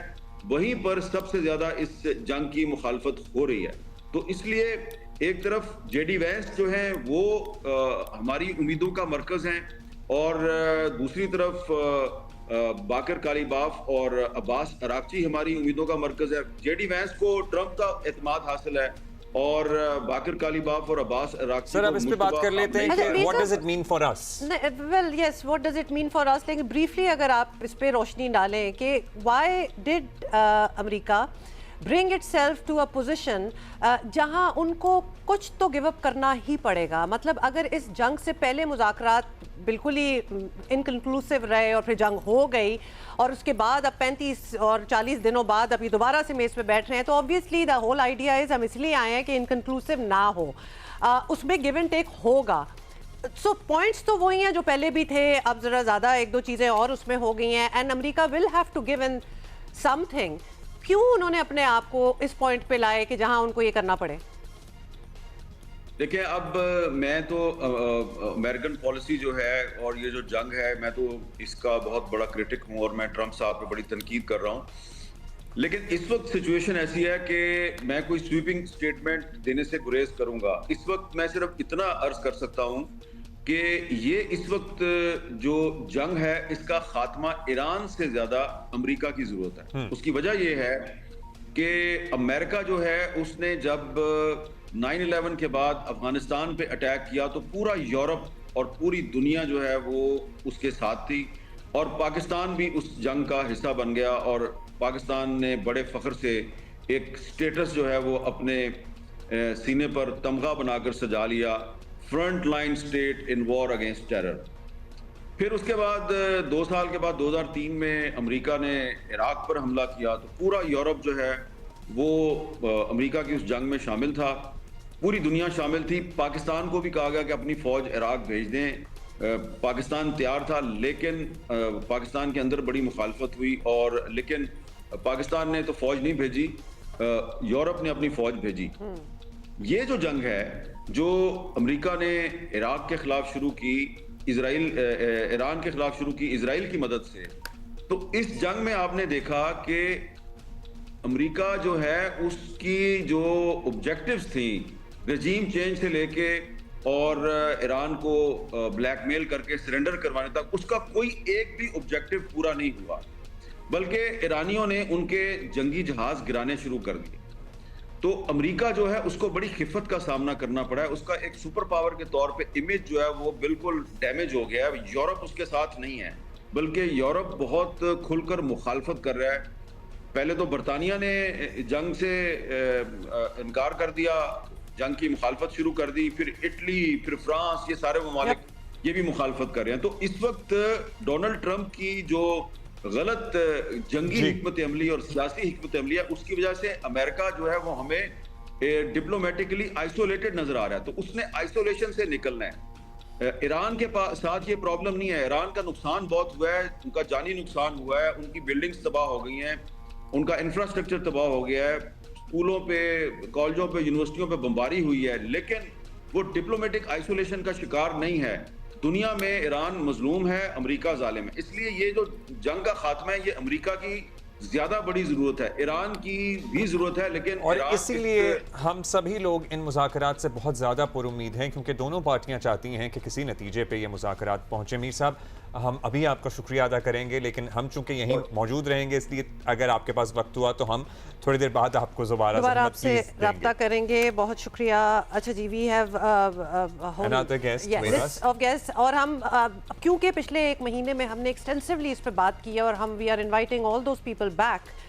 وہیں پر سب سے زیادہ اس جنگ کی مخالفت ہو رہی ہے۔ تو اس لیے ایک طرف جے ڈی وینس جو ہیں وہ ہماری امیدوں کا مرکز ہیں، اور دوسری طرف باقر کالیباف اور عباس عراقچی ہماری امیدوں کا مرکز ہے۔ جے ڈی وینس کو ٹرمپ کا اعتماد حاصل ہے اور باقر کالیباف اور عباس عراقچی سر اب اس پہ بات کر لیتے ہیں کہ what does it mean for us؟ well yes what does it mean for us، لیکن briefly اگر آپ اس پہ روشنی ڈالیں کہ why did America bring itself to a position جہاں ان کو کچھ تو گیو اپ کرنا ہی پڑے گا، مطلب اگر اس جنگ سے پہلے مذاکرات بالکل ہی انکنکلوسیو رہے اور پھر جنگ ہو گئی اور اس کے بعد اب 35 اور 40 دنوں بعد ابھی دوبارہ سے میز پہ بیٹھ رہے ہیں، تو obviously the whole idea is ہم اس لیے آئے ہیں کہ انکنکلوسیو نہ ہو، اس میں گیو اینڈ ٹیک ہوگا۔ سو پوائنٹس تو وہی ہیں جو پہلے بھی تھے، اب ذرا زیادہ ایک دو چیزیں اور اس میں ہو گئی ہیں، and America will have to give in something. کیوں انہوں نے اپنے آپ کو اس پوائنٹ پہ لائے کہ جہاں ان کو یہ کرنا پڑے؟ دیکھیں اب میں تو امریکن پالیسی جو ہے اور یہ جو جنگ ہے میں تو اس کا بہت بڑا کرٹک ہوں اور میں ٹرمپ صاحب پہ بڑی تنقید کر رہا ہوں، لیکن اس وقت سچویشن ایسی ہے کہ میں کوئی سویپنگ سٹیٹمنٹ دینے سے گریز کروں گا۔ اس وقت میں صرف اتنا عرض کر سکتا ہوں کہ یہ اس وقت جو جنگ ہے اس کا خاتمہ ایران سے زیادہ امریکہ کی ضرورت ہے۔ اس کی وجہ یہ ہے کہ امریکہ جو ہے اس نے جب 9/11 کے بعد افغانستان پہ اٹیک کیا تو پورا یورپ اور پوری دنیا جو ہے وہ اس کے ساتھ تھی، اور پاکستان بھی اس جنگ کا حصہ بن گیا، اور پاکستان نے بڑے فخر سے ایک سٹیٹس جو ہے وہ اپنے سینے پر تمغہ بنا کر سجا لیا، فرنٹ لائن سٹیٹ ان وار اگینسٹ ٹیرر۔ پھر اس کے بعد 2 سال کے بعد 2003 میں امریکہ نے عراق پر حملہ کیا تو پورا یورپ جو ہے وہ امریکہ کی اس جنگ میں شامل تھا، پوری دنیا شامل تھی۔ پاکستان کو بھی کہا گیا کہ اپنی فوج عراق بھیج دیں، پاکستان تیار تھا، لیکن پاکستان کے اندر بڑی مخالفت ہوئی، اور لیکن پاکستان نے تو فوج نہیں بھیجی، یورپ نے اپنی فوج بھیجی۔ یہ جو جنگ ہے جو امریکہ نے عراق کے خلاف شروع کی، ایران کے خلاف شروع کی اسرائیل کی مدد سے، تو اس جنگ میں آپ نے دیکھا کہ امریکہ جو ہے اس کی جو آبجیکٹیوز تھیں رجیم چینج سے لے کے اور ایران کو بلیک میل کر کے سرنڈر کروانے تک، اس کا کوئی ایک بھی آبجیکٹیو پورا نہیں ہوا، بلکہ ایرانیوں نے ان کے جنگی جہاز گرانے شروع کر دیے۔ تو امریکہ جو ہے اس کو بڑی خفت کا سامنا کرنا پڑا ہے، اس کا ایک سپر پاور کے طور پہ امیج جو ہے وہ بالکل ڈیمیج ہو گیا ہے۔ یورپ اس کے ساتھ نہیں ہے، بلکہ یورپ بہت کھل کر مخالفت کر رہا ہے۔ پہلے تو برطانیہ نے جنگ سے انکار کر دیا، جنگ کی مخالفت شروع کر دی، پھر اٹلی، پھر فرانس، یہ سارے ممالک یہ بھی مخالفت کر رہے ہیں۔ تو اس وقت ڈونلڈ ٹرمپ کی جو غلط جنگی حکمت عملی اور سیاسی حکمت عملی ہے، اس کی وجہ سے امریکہ جو ہے وہ ہمیں ڈپلومیٹکلی آئسولیٹڈ نظر آ رہا ہے. تو اس نے آئسولیشن سے نکلنا ہے. ایران کے ساتھ یہ پرابلم نہیں ہے. ایران کا نقصان بہت ہوا ہے, ان کا جانی نقصان ہوا ہے, ان کی بلڈنگز تباہ ہو گئی ہیں, ان کا انفراسٹرکچر تباہ ہو گیا ہے, اسکولوں پہ, کالجوں پہ, یونیورسٹیوں پہ بمباری ہوئی ہے, لیکن وہ ڈپلومیٹک آئسولیشن کا شکار نہیں ہے. دنیا میں ایران مظلوم ہے, امریکہ ظالم ہے. اس لیے یہ جو جنگ کا خاتمہ ہے یہ امریکہ کی زیادہ بڑی ضرورت ہے, ایران کی بھی ضرورت ہے, لیکن اور اسی لیے ہم سبھی لوگ ان مذاکرات سے بہت زیادہ پر امید ہیں, کیونکہ دونوں پارٹیاں چاہتی ہیں کہ کسی نتیجے پہ یہ مذاکرات پہنچے. میر صاحب, ہم ابھی آپ کا شکریہ ادا کریں گے, لیکن ہم چونکہ یہیں موجود رہیں گے, اس لیے اگر آپ کے پاس وقت ہوا تو ہم تھوڑی دیر بعد آپ کو دوبارہ آپ سے رابطہ کریں گے. بہت شکریہ. اچھا جی, وی ہیو another guest, اور ہم کیونکہ پچھلے ایک مہینے میں ہم نے ایکسٹینسولی اس پہ بات کی ہے, اور ہم we are inviting all those people back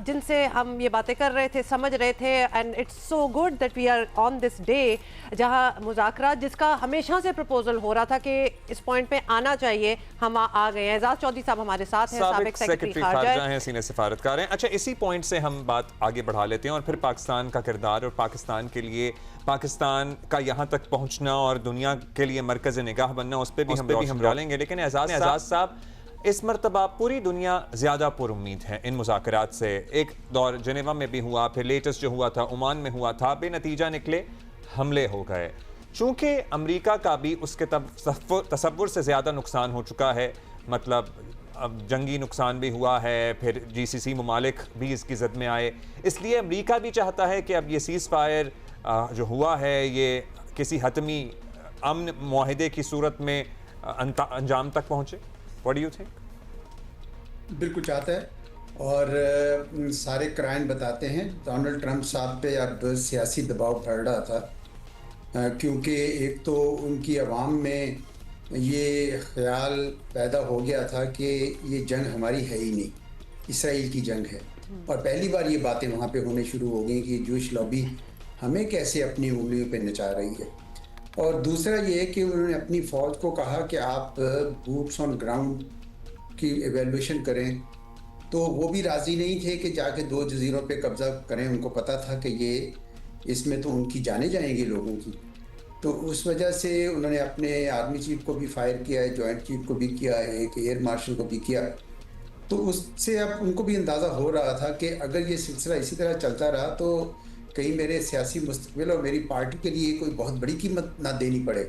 جن سے ہم یہ باتیں کر رہے تھے, سمجھ رہے تھے, and it's so good that we are on this day جہاں مذاکرات جس کا ہمیشہ سے پرپوزل ہو رہا تھا کہ اس پوائنٹ پہ آنا چاہیے, ہم آ گئے ہیں. اعزاز چودھری صاحب ہمارے ساتھ ہیں, سابق سیکرٹری خارجہ ہیں, سینئر سفارتکار ہیں. اچھا, اسی پوائنٹ سے ہم بات آگے بڑھا لیتے ہیں, اور پھر پاکستان کا کردار اور پاکستان کے لیے پاکستان کا یہاں تک پہنچنا اور دنیا کے لیے مرکز نگاہ بننا, اس پہ بھی ہم ڈالیں گے. لیکن اعزاز صاحب, اس مرتبہ پوری دنیا زیادہ پر امید ہے ان مذاکرات سے. ایک دور جنیوا میں بھی ہوا, پھر لیٹسٹ جو ہوا تھا عمان میں ہوا تھا, بے نتیجہ نکلے, حملے ہو گئے. چونکہ امریکہ کا بھی اس کے تصور سے زیادہ نقصان ہو چکا ہے, مطلب اب جنگی نقصان بھی ہوا ہے, پھر جی سی سی ممالک بھی اس کی زد میں آئے, اس لیے امریکہ بھی چاہتا ہے کہ اب یہ سیز فائر جو ہوا ہے یہ کسی حتمی امن معاہدے کی صورت میں انجام تک پہنچے. What do you think? بالکل چاہتا ہے, اور سارے کرائن بتاتے ہیں. ڈونلڈ ٹرمپ صاحب پہ اب سیاسی دباؤ بڑھ رہا تھا, کیونکہ ایک تو ان کی عوام میں یہ خیال پیدا ہو گیا تھا کہ یہ جنگ ہماری ہے ہی نہیں, اسرائیل کی جنگ ہے. اور پہلی بار یہ باتیں وہاں پہ ہونے شروع ہو گئیں کہ جوش لابی ہمیں کیسے اپنی انگلیوں پہ نچا رہی ہے. اور دوسرا یہ کہ انہوں نے اپنی فوج کو کہا کہ آپ بوٹس آن گراؤنڈ کی ایویلویشن کریں, تو وہ بھی راضی نہیں تھے کہ جا کے 2 جزیروں پہ قبضہ کریں. ان کو پتہ تھا کہ یہ اس میں تو ان کی جانیں جائیں گی لوگوں کی, تو اس وجہ سے انہوں نے اپنے آرمی چیف کو بھی فائر کیا ہے, جوائنٹ چیف کو بھی کیا ہے, ایک ایئر مارشل کو بھی کیا. تو اس سے اب ان کو بھی اندازہ ہو رہا تھا کہ اگر یہ سلسلہ اسی طرح چلتا رہا تو کہیں میرے سیاسی مستقبل اور میری پارٹی کے لیے کوئی بہت بڑی قیمت نہ دینی پڑے.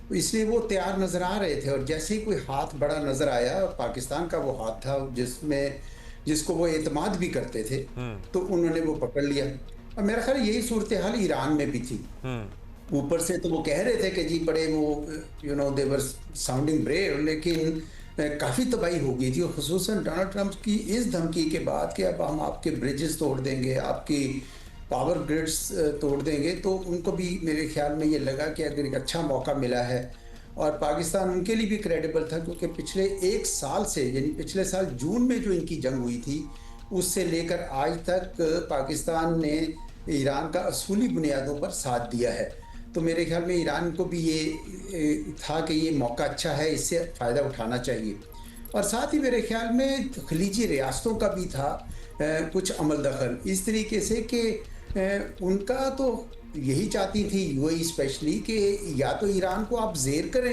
تو اس لیے وہ تیار نظر آ رہے تھے, اور جیسے ہی کوئی ہاتھ بڑا نظر آیا, پاکستان کا وہ ہاتھ تھا جس کو وہ اعتماد بھی کرتے تھے, تو انہوں نے وہ پکڑ لیا. اور میرا خیال یہی صورتحال ایران میں بھی تھی. اوپر سے تو وہ کہہ رہے تھے کہ جی بڑے وہ they were sounding brave, لیکن کافی تباہی ہو گئی تھی. اور خصوصاً ڈونلڈ ٹرمپ کی اس دھمکی کے بعد کہ اب ہم آپ کے بریجز توڑ دیں گے, آپ کی پاور گریڈز توڑ دیں گے, تو ان کو بھی میرے خیال میں یہ لگا کہ اگر ایک اچھا موقع ملا ہے, اور پاکستان ان کے لیے بھی کریڈیبل تھا, کیونکہ پچھلے 1 سال سے, یعنی پچھلے سال جون میں جو ان کی جنگ ہوئی تھی, اس سے لے کر آج تک پاکستان نے ایران کا اصولی بنیادوں پر ساتھ دیا ہے. تو میرے خیال میں ایران کو بھی یہ تھا کہ یہ موقع اچھا ہے, اس سے فائدہ اٹھانا چاہیے. اور ساتھ ہی میرے خیال میں خلیجی ریاستوں کا بھی تھا کچھ عمل دخل, اس طریقے سے کہ ان کا تو یہی چاہتی تھی یو اے ای اسپیشلی کہ یا تو ایران کو آپ زیر کریں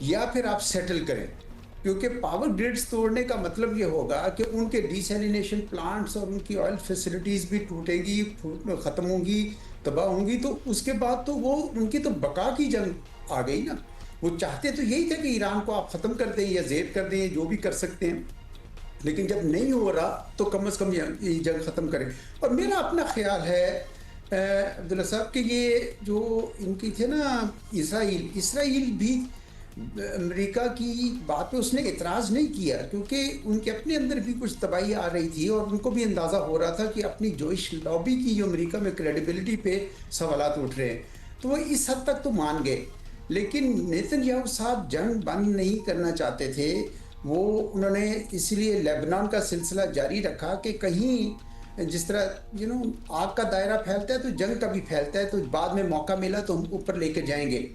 یا پھر آپ سیٹل کریں, کیونکہ پاور گریڈز توڑنے کا مطلب یہ ہوگا کہ ان کے ڈیسیلینیشن پلانٹس اور ان کی آئل فیسلٹیز بھی ٹوٹیں گی, ختم ہوں گی, تباہ ہوں گی. تو اس کے بعد تو وہ ان کی تو بقا کی جنگ آ گئی نا. وہ چاہتے تو یہی تھے کہ ایران کو آپ ختم کر دیں یا زیر کر دیں, جو بھی کر سکتے ہیں, لیکن جب نہیں ہو رہا تو کم از کم یہ جنگ ختم کریں. اور میرا اپنا خیال ہے عبداللہ صاحب کہ یہ جو ان کی تھے نا اسرائیل بھی امریکہ کی بات پہ اس نے اعتراض نہیں کیا, کیونکہ ان کے اپنے اندر بھی کچھ تباہی آ رہی تھی, اور ان کو بھی اندازہ ہو رہا تھا کہ اپنی جوش لابی کی جو امریکہ میں کریڈیبلٹی پہ سوالات اٹھ رہے ہیں, تو وہ اس حد تک تو مان گئے. لیکن نیتن یاہو صاحب جنگ بند نہیں کرنا چاہتے تھے. وہ انہوں نے اس لیے لیبنان کا سلسلہ جاری رکھا کہ کہیں جس طرح آگ کا دائرہ پھیلتا ہے تو جنگ کا بھی پھیلتا ہے, تو بعد میں موقع ملا تو ہم اوپر لے کے جائیں گے.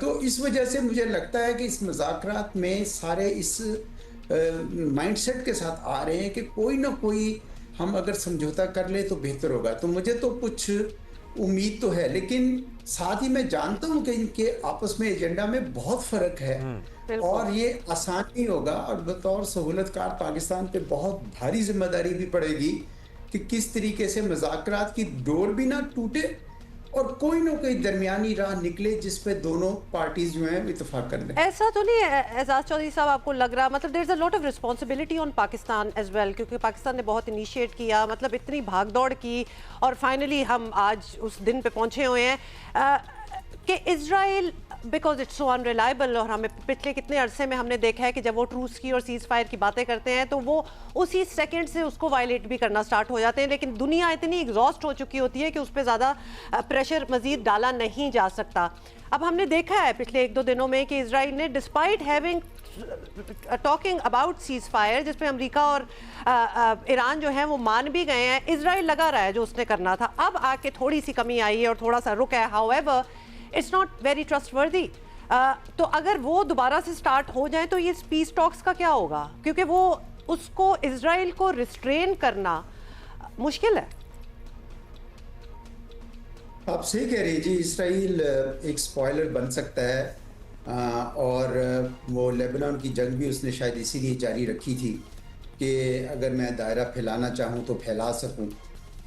تو اس وجہ سے مجھے لگتا ہے کہ اس مذاکرات میں سارے اس مائنڈ سیٹ کے ساتھ آ رہے ہیں کہ کوئی نہ کوئی ہم اگر سمجھوتا کر لیں تو بہتر ہوگا. تو مجھے تو کچھ امید تو ہے, لیکن ساتھ ہی میں جانتا ہوں کہ ان کے آپس میں ایجنڈا میں بہت فرق ہے, اور یہ آسان نہیں ہوگا, اور بطور سہولت کار پاکستان پہ بہت بھاری ذمہ داری بھی پڑے گی کہ کس طریقے سے مذاکرات کی ڈور بھی نہ ٹوٹے اور کوئی نہ کوئی درمیانی راہ نکلے جس پہ دونوں پارٹیز جو ہیں اتفاق کر لیں. ایسا تو نہیں ہے اعزاز چودھری صاحب آپ کو لگ رہا, مطلب there is a lot of responsibility on Pakistan as well, کیونکہ پاکستان نے بہت انیشیٹ کیا, مطلب اتنی بھاگ دوڑ کی, اور فائنلی ہم آج اس دن پہ پہنچے ہوئے ہیں کہ اسرائیل بیکاز اٹس سو انریلائبل, اور ہمیں پچھلے کتنے عرصے میں ہم نے دیکھا ہے کہ جب وہ ٹروس کی اور سیز فائر کی باتیں کرتے ہیں تو وہ اسی سیکنڈ سے اس کو وائلیٹ بھی کرنا سٹارٹ ہو جاتے ہیں, لیکن دنیا اتنی ایگزاسٹ ہو چکی ہوتی ہے کہ اس پہ زیادہ پریشر مزید ڈالا نہیں جا سکتا. اب ہم نے دیکھا ہے پچھلے ایک دو دنوں میں کہ اسرائیل نے despite having talking about cease fire, جس پہ امریکہ اور ایران جو ہیں وہ مان بھی گئے ہیں, اسرائیل لگا رہا ہے جو اس نے کرنا تھا. اب آ کے تھوڑی سی کمی آئی ہے اور تھوڑا سا رک ہے, however it's not very trustworthy. تو اگر وہ دوبارہ سے سٹارٹ ہو جائیں تو یہ پیس ٹاکس کا کیا ہوگا, کیونکہ وہ اس کو اسرائیل کو ریسٹرین کرنا مشکل ہے. آپ صحیح کہہ رہی ہیں جی, اسرائیل ایک سپوائلر بن سکتا ہے, اور وہ لیبنان کی جنگ بھی اس نے شاید اسی لیے جاری رکھی تھی کہ اگر میں دائرہ پھیلانا چاہوں تو پھیلا سکوں.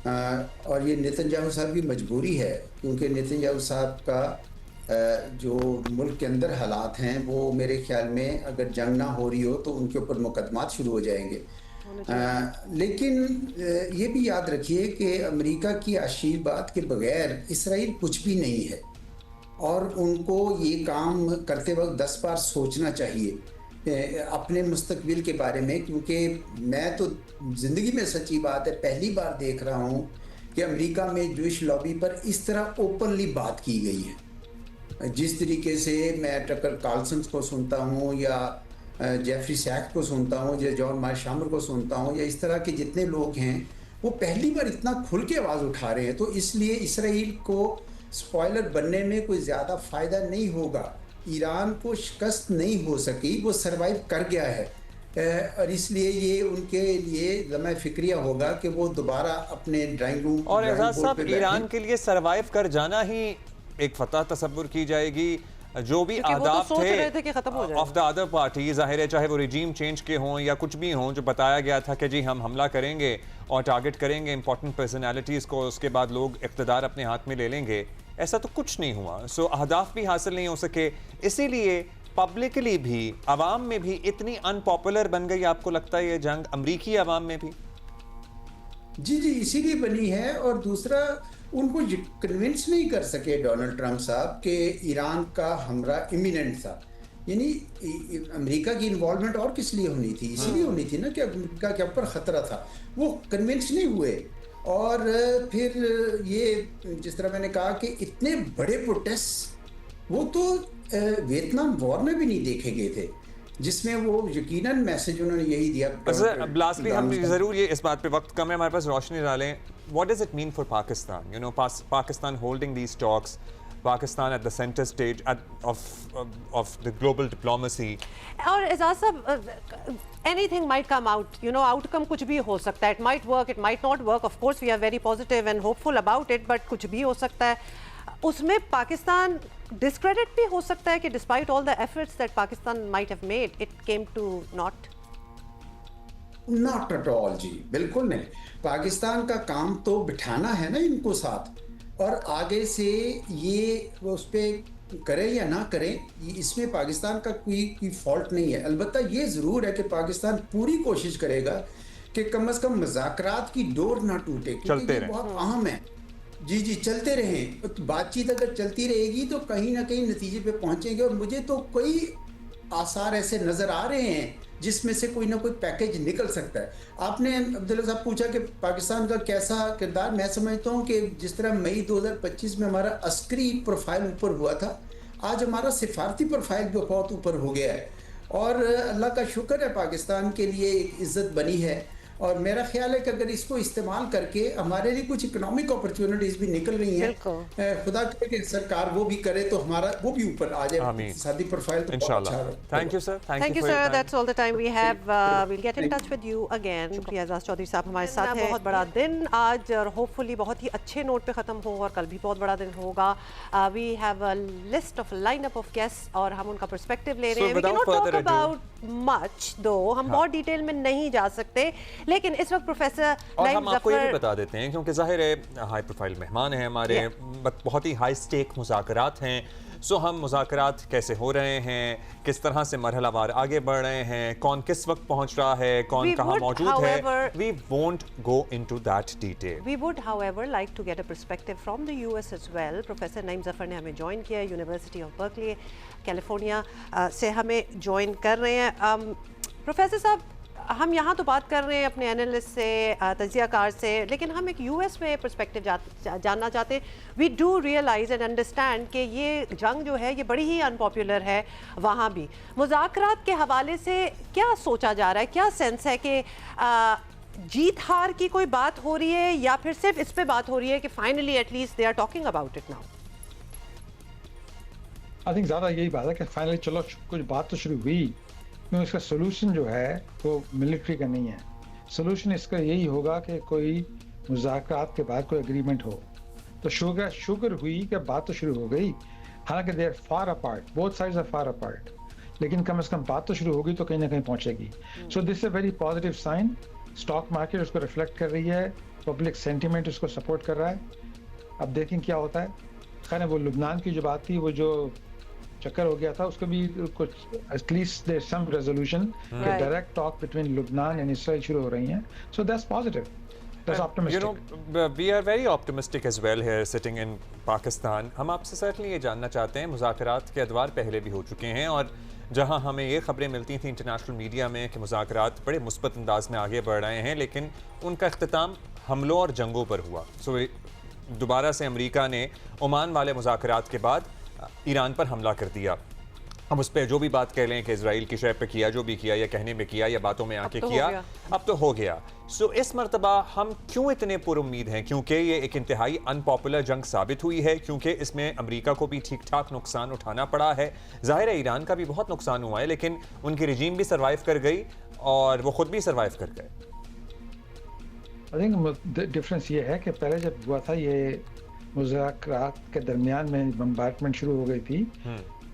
اور یہ نیتن یاہو صاحب کی مجبوری ہے, کیونکہ نیتن یاہو صاحب کا جو ملک کے اندر حالات ہیں وہ میرے خیال میں اگر جنگ نہ ہو رہی ہو تو ان کے اوپر مقدمات شروع ہو جائیں گے. لیکن یہ بھی یاد رکھیے کہ امریکہ کی آشیرواد کے بغیر اسرائیل کچھ بھی نہیں ہے, اور ان کو یہ کام کرتے وقت 10 بار سوچنا چاہیے اپنے مستقبل کے بارے میں, کیونکہ میں تو زندگی میں سچی بات ہے پہلی بار دیکھ رہا ہوں کہ امریکہ میں جوئش لابی پر اس طرح اوپنلی بات کی گئی ہے. جس طریقے سے میں ٹکر کارلسن کو سنتا ہوں, یا جیفری سیک کو سنتا ہوں, یا جان مائر شامر کو سنتا ہوں, یا اس طرح کے جتنے لوگ ہیں وہ پہلی بار اتنا کھل کے آواز اٹھا رہے ہیں, تو اس لیے اسرائیل کو سپوائلر بننے میں کوئی زیادہ فائدہ نہیں ہوگا. ایران کو شکست نہیں ہو سکی, وہ سروائیو کر گیا ہے, اور اس لیے یہ ان کے لیے لمحہ فکریہ ہوگا کہ وہ دوبارہ اپنے ڈرائنگ روم. اور اعزاز صاحب, ایران کے لیے سروائیو کر جانا ہی ایک فتح تصور کی جائے گی. جو بھی اہداف تھے آف دا ادر پارٹی, ظاہر ہے چاہے وہ ریجیم چینج کے ہوں یا کچھ بھی ہوں, جو بتایا گیا تھا کہ جی ہم حملہ کریں گے اور ٹارگٹ کریں گے امپورٹنٹ پرسنالٹیز کو, اس کے بعد لوگ اقتدار اپنے ہاتھ میں لے لیں گے, ایسا تو کچھ نہیں ہوا. سو اہداف بھی حاصل نہیں ہو سکے, اسی لیے پبلکلی بھی عوام میں بھی اتنی ان پاپولر بن گئی. آپ کو لگتا ہے یہ جنگ امریکی عوام میں بھی؟ جی اسی لیے بنی ہے. اور دوسرا, ان کو کنونس نہیں کر سکے ڈونلڈ ٹرمپ صاحب کہ ایران کا ہمراہ امییننٹ تھا. یعنی امریکہ کی انوالومنٹ اور کس لیے ہونی تھی, اسی لیے ہونی تھی نا کہ امریکہ کے اوپر خطرہ تھا. وہ کنونس نہیں ہوئے, اور پھر یہ جس طرح میں نے کہا کہ اتنے بڑے پروٹیسٹ وہ تو ویتنام وار میں بھی نہیں دیکھے گئے تھے, جس میں وہ یقیناً میسج انہوں نے یہی دیا. لاسٹلی ہم ضرور یہ اس بات پہ, وقت کم ہے ہمارے پاس, روشنی ڈالیں. What does it mean for Pakistan? You know, Pakistan holding these talks, Pakistan at the center stage of the global diplomacy. اور اعزاز صاحب, anything might come out, you know, outcome کچھ بھی ہو سکتا ہے. It might work, it might not work. Of course, we are very positive and hopeful about it, but کچھ بھی ہو سکتا ہے. اس میں پاکستان discredit بھی ہو سکتا ہے کہ despite all the efforts that Pakistan might have made, it came to naught. Not at all جی, بالکل نہیں. پاکستان کا کام تو بٹھانا ہے نا ان کو ساتھ, اور آگے سے یہ اس پہ کریں یا نہ کریں, اس میں پاکستان کا کوئی فالٹ نہیں ہے. البتہ یہ ضرور ہے کہ پاکستان پوری کوشش کرے گا کہ کم از کم مذاکرات کی ڈور نہ ٹوٹے, کیونکہ یہ بہت اہم ہے. جی چلتے رہیں. بات چیت اگر چلتی رہے گی تو کہیں نہ کہیں نتیجے پہ پہنچیں گے, اور مجھے تو کوئی آثار ایسے نظر آ رہے ہیں جس میں سے کوئی نہ کوئی پیکیج نکل سکتا ہے. آپ نے عبداللہ صاحب پوچھا کہ پاکستان کا کیسا کردار, میں سمجھتا ہوں کہ جس طرح مئی 2025 میں ہمارا عسکری پروفائل اوپر ہوا تھا, آج ہمارا سفارتی پروفائل بھی بہت اوپر ہو گیا ہے. اور اللہ کا شکر ہے پاکستان کے لیے ایک عزت بنی ہے, اور میرا خیال ہے کہ اگر اس کو استعمال کر کے ہمارے لیے کچھ اکنامک اپرچونٹیز بھی نکل رہی ہیں, خدا کرے کہ سرکار وہ بھی کرے تو ہمارا وہ بھی اوپر آ جائے, اقتصادی پروفائل تو بہت اچھا ہے. Thank you sir. Thank you sir. That's all the time we have. We'll get in touch with you again. شکریہ اعزاز چودھری صاحب ہمارے ساتھ ہیں. بہت بڑا دن آج, اور ہوپ فلی بہت ہی اچھے نوٹ پہ ختم ہو, اور کل بھی بہت بڑا دن ہوگا. We have a list of line up of guest, اور ہم ان کا پرسپیکٹو لے رہے ہیں. We can not talk about much though, ہم بہت ڈیٹیل میں نہیں جا سکتے, لیکن اس وقت پروفیسر اور ہم آپ کو یہ بھی بتا دیتے ہیں کیونکہ ظاہر ہے ہائی پروفائل مہمان ہیں ہمارے, بہت ہی ہائی سٹیک مذاکرات ہیں. سو ہم مذاکرات کیسے ہو رہے ہیں, کس طرح سے مرحلہ وار آگے بڑھ رہے ہیں, کون کس وقت پہنچ رہا ہے, کون کہاں موجود ہے, we won't go into that detail. We would however like to get a perspective from the US as well. Professor Naeem Zafar نے ہمیں جوائن کیا ہے, یونیورسٹی آف برکلی کیلیفورنیا سے ہمیں جوائن کر رہے ہیں. پروفیسر صاحب, ہم یہاں تو بات کر رہے ہیں اپنے انالسٹ سے, تجزیہ کار سے, لیکن ہم ایک یو ایس میں پرسپیکٹو جاننا چاہتے ہیں. We do realize and understand کہ یہ جنگ جو ہے یہ بڑی ہی ان پاپولر ہے وہاں بھی. مذاکرات کے حوالے سے کیا سوچا جا رہا ہے, کیا سینس ہے کہ جیت ہار کی کوئی بات ہو رہی ہے, یا پھر صرف اس پہ بات ہو رہی ہے کہ finally at least they are talking about it now? I think زیادہ یہی بات ہے کہ فائنلی چلو کچھ بات تو شروع ہوئی, کیونکہ اس کا سولوشن جو ہے وہ ملٹری کا نہیں ہے. سولوشن اس کا یہی ہوگا کہ کوئی مذاکرات کے بعد کوئی اگریمنٹ ہو. تو شکر ہوئی کہ بات تو شروع ہو گئی, حالانکہ they are far apart, both sides are far apart, لیکن کم از کم بات تو شروع ہوگی تو کہیں نہ کہیں پہنچے گی. So this a very positive sign. Stock market اس کو ریفلیکٹ کر رہی ہے, پبلک سینٹیمنٹ اس کو سپورٹ کر رہا ہے. اب دیکھیں کیا ہوتا ہے. خیر وہ لبنان کی جو بات تھی, وہ جو چکر ہو گیا تھا, اس کو بھی کچھ at least there some resolution کہ direct talk between Lebanon and Israel شروع ہو رہی ہیں. So that's positive. You know, we are very optimistic as well here sitting in Pakistan. ہم آپ سے certainly یہ جاننا چاہتے ہیں, مذاکرات کے ادوار پہلے بھی ہو چکے ہیں, اور جہاں ہمیں یہ خبریں ملتی تھیں انٹرنیشنل میڈیا میں کہ مذاکرات بڑے مثبت انداز میں آگے بڑھ رہے ہیں, لیکن ان کا اختتام حملوں اور جنگوں پر ہوا. سو دوبارہ سے امریکہ نے عمان والے مذاکرات کے بعد ایران پر حملہ کر دیا. اب اس پہ جو بھی بات کہہ لیں کہ اسرائیل کی شے پہ کیا, جو بھی کیا, یا کہنے میں کیا, یا باتوں میں آ کے کیا, اب تو ہو گیا. سو اس مرتبہ ہم کیوں اتنے پر امید ہیں؟ کیونکہ یہ ایک انتہائی ان پاپولر جنگ ثابت ہوئی ہے, کیونکہ اس میں امریکہ کو بھی ٹھیک ٹھاک نقصان اٹھانا پڑا ہے. ظاہر ہے ایران کا بھی بہت نقصان ہوا ہے, لیکن ان کی رجیم بھی سروائیو کر گئی اور وہ خود بھی سروائیو کر گئے. آئی تھنک ڈفرینس یہ ہے کہ پہلے جب ہوا تھا یہ مذاکرات کے درمیان میں بمبارڈمنٹ شروع ہو گئی تھی,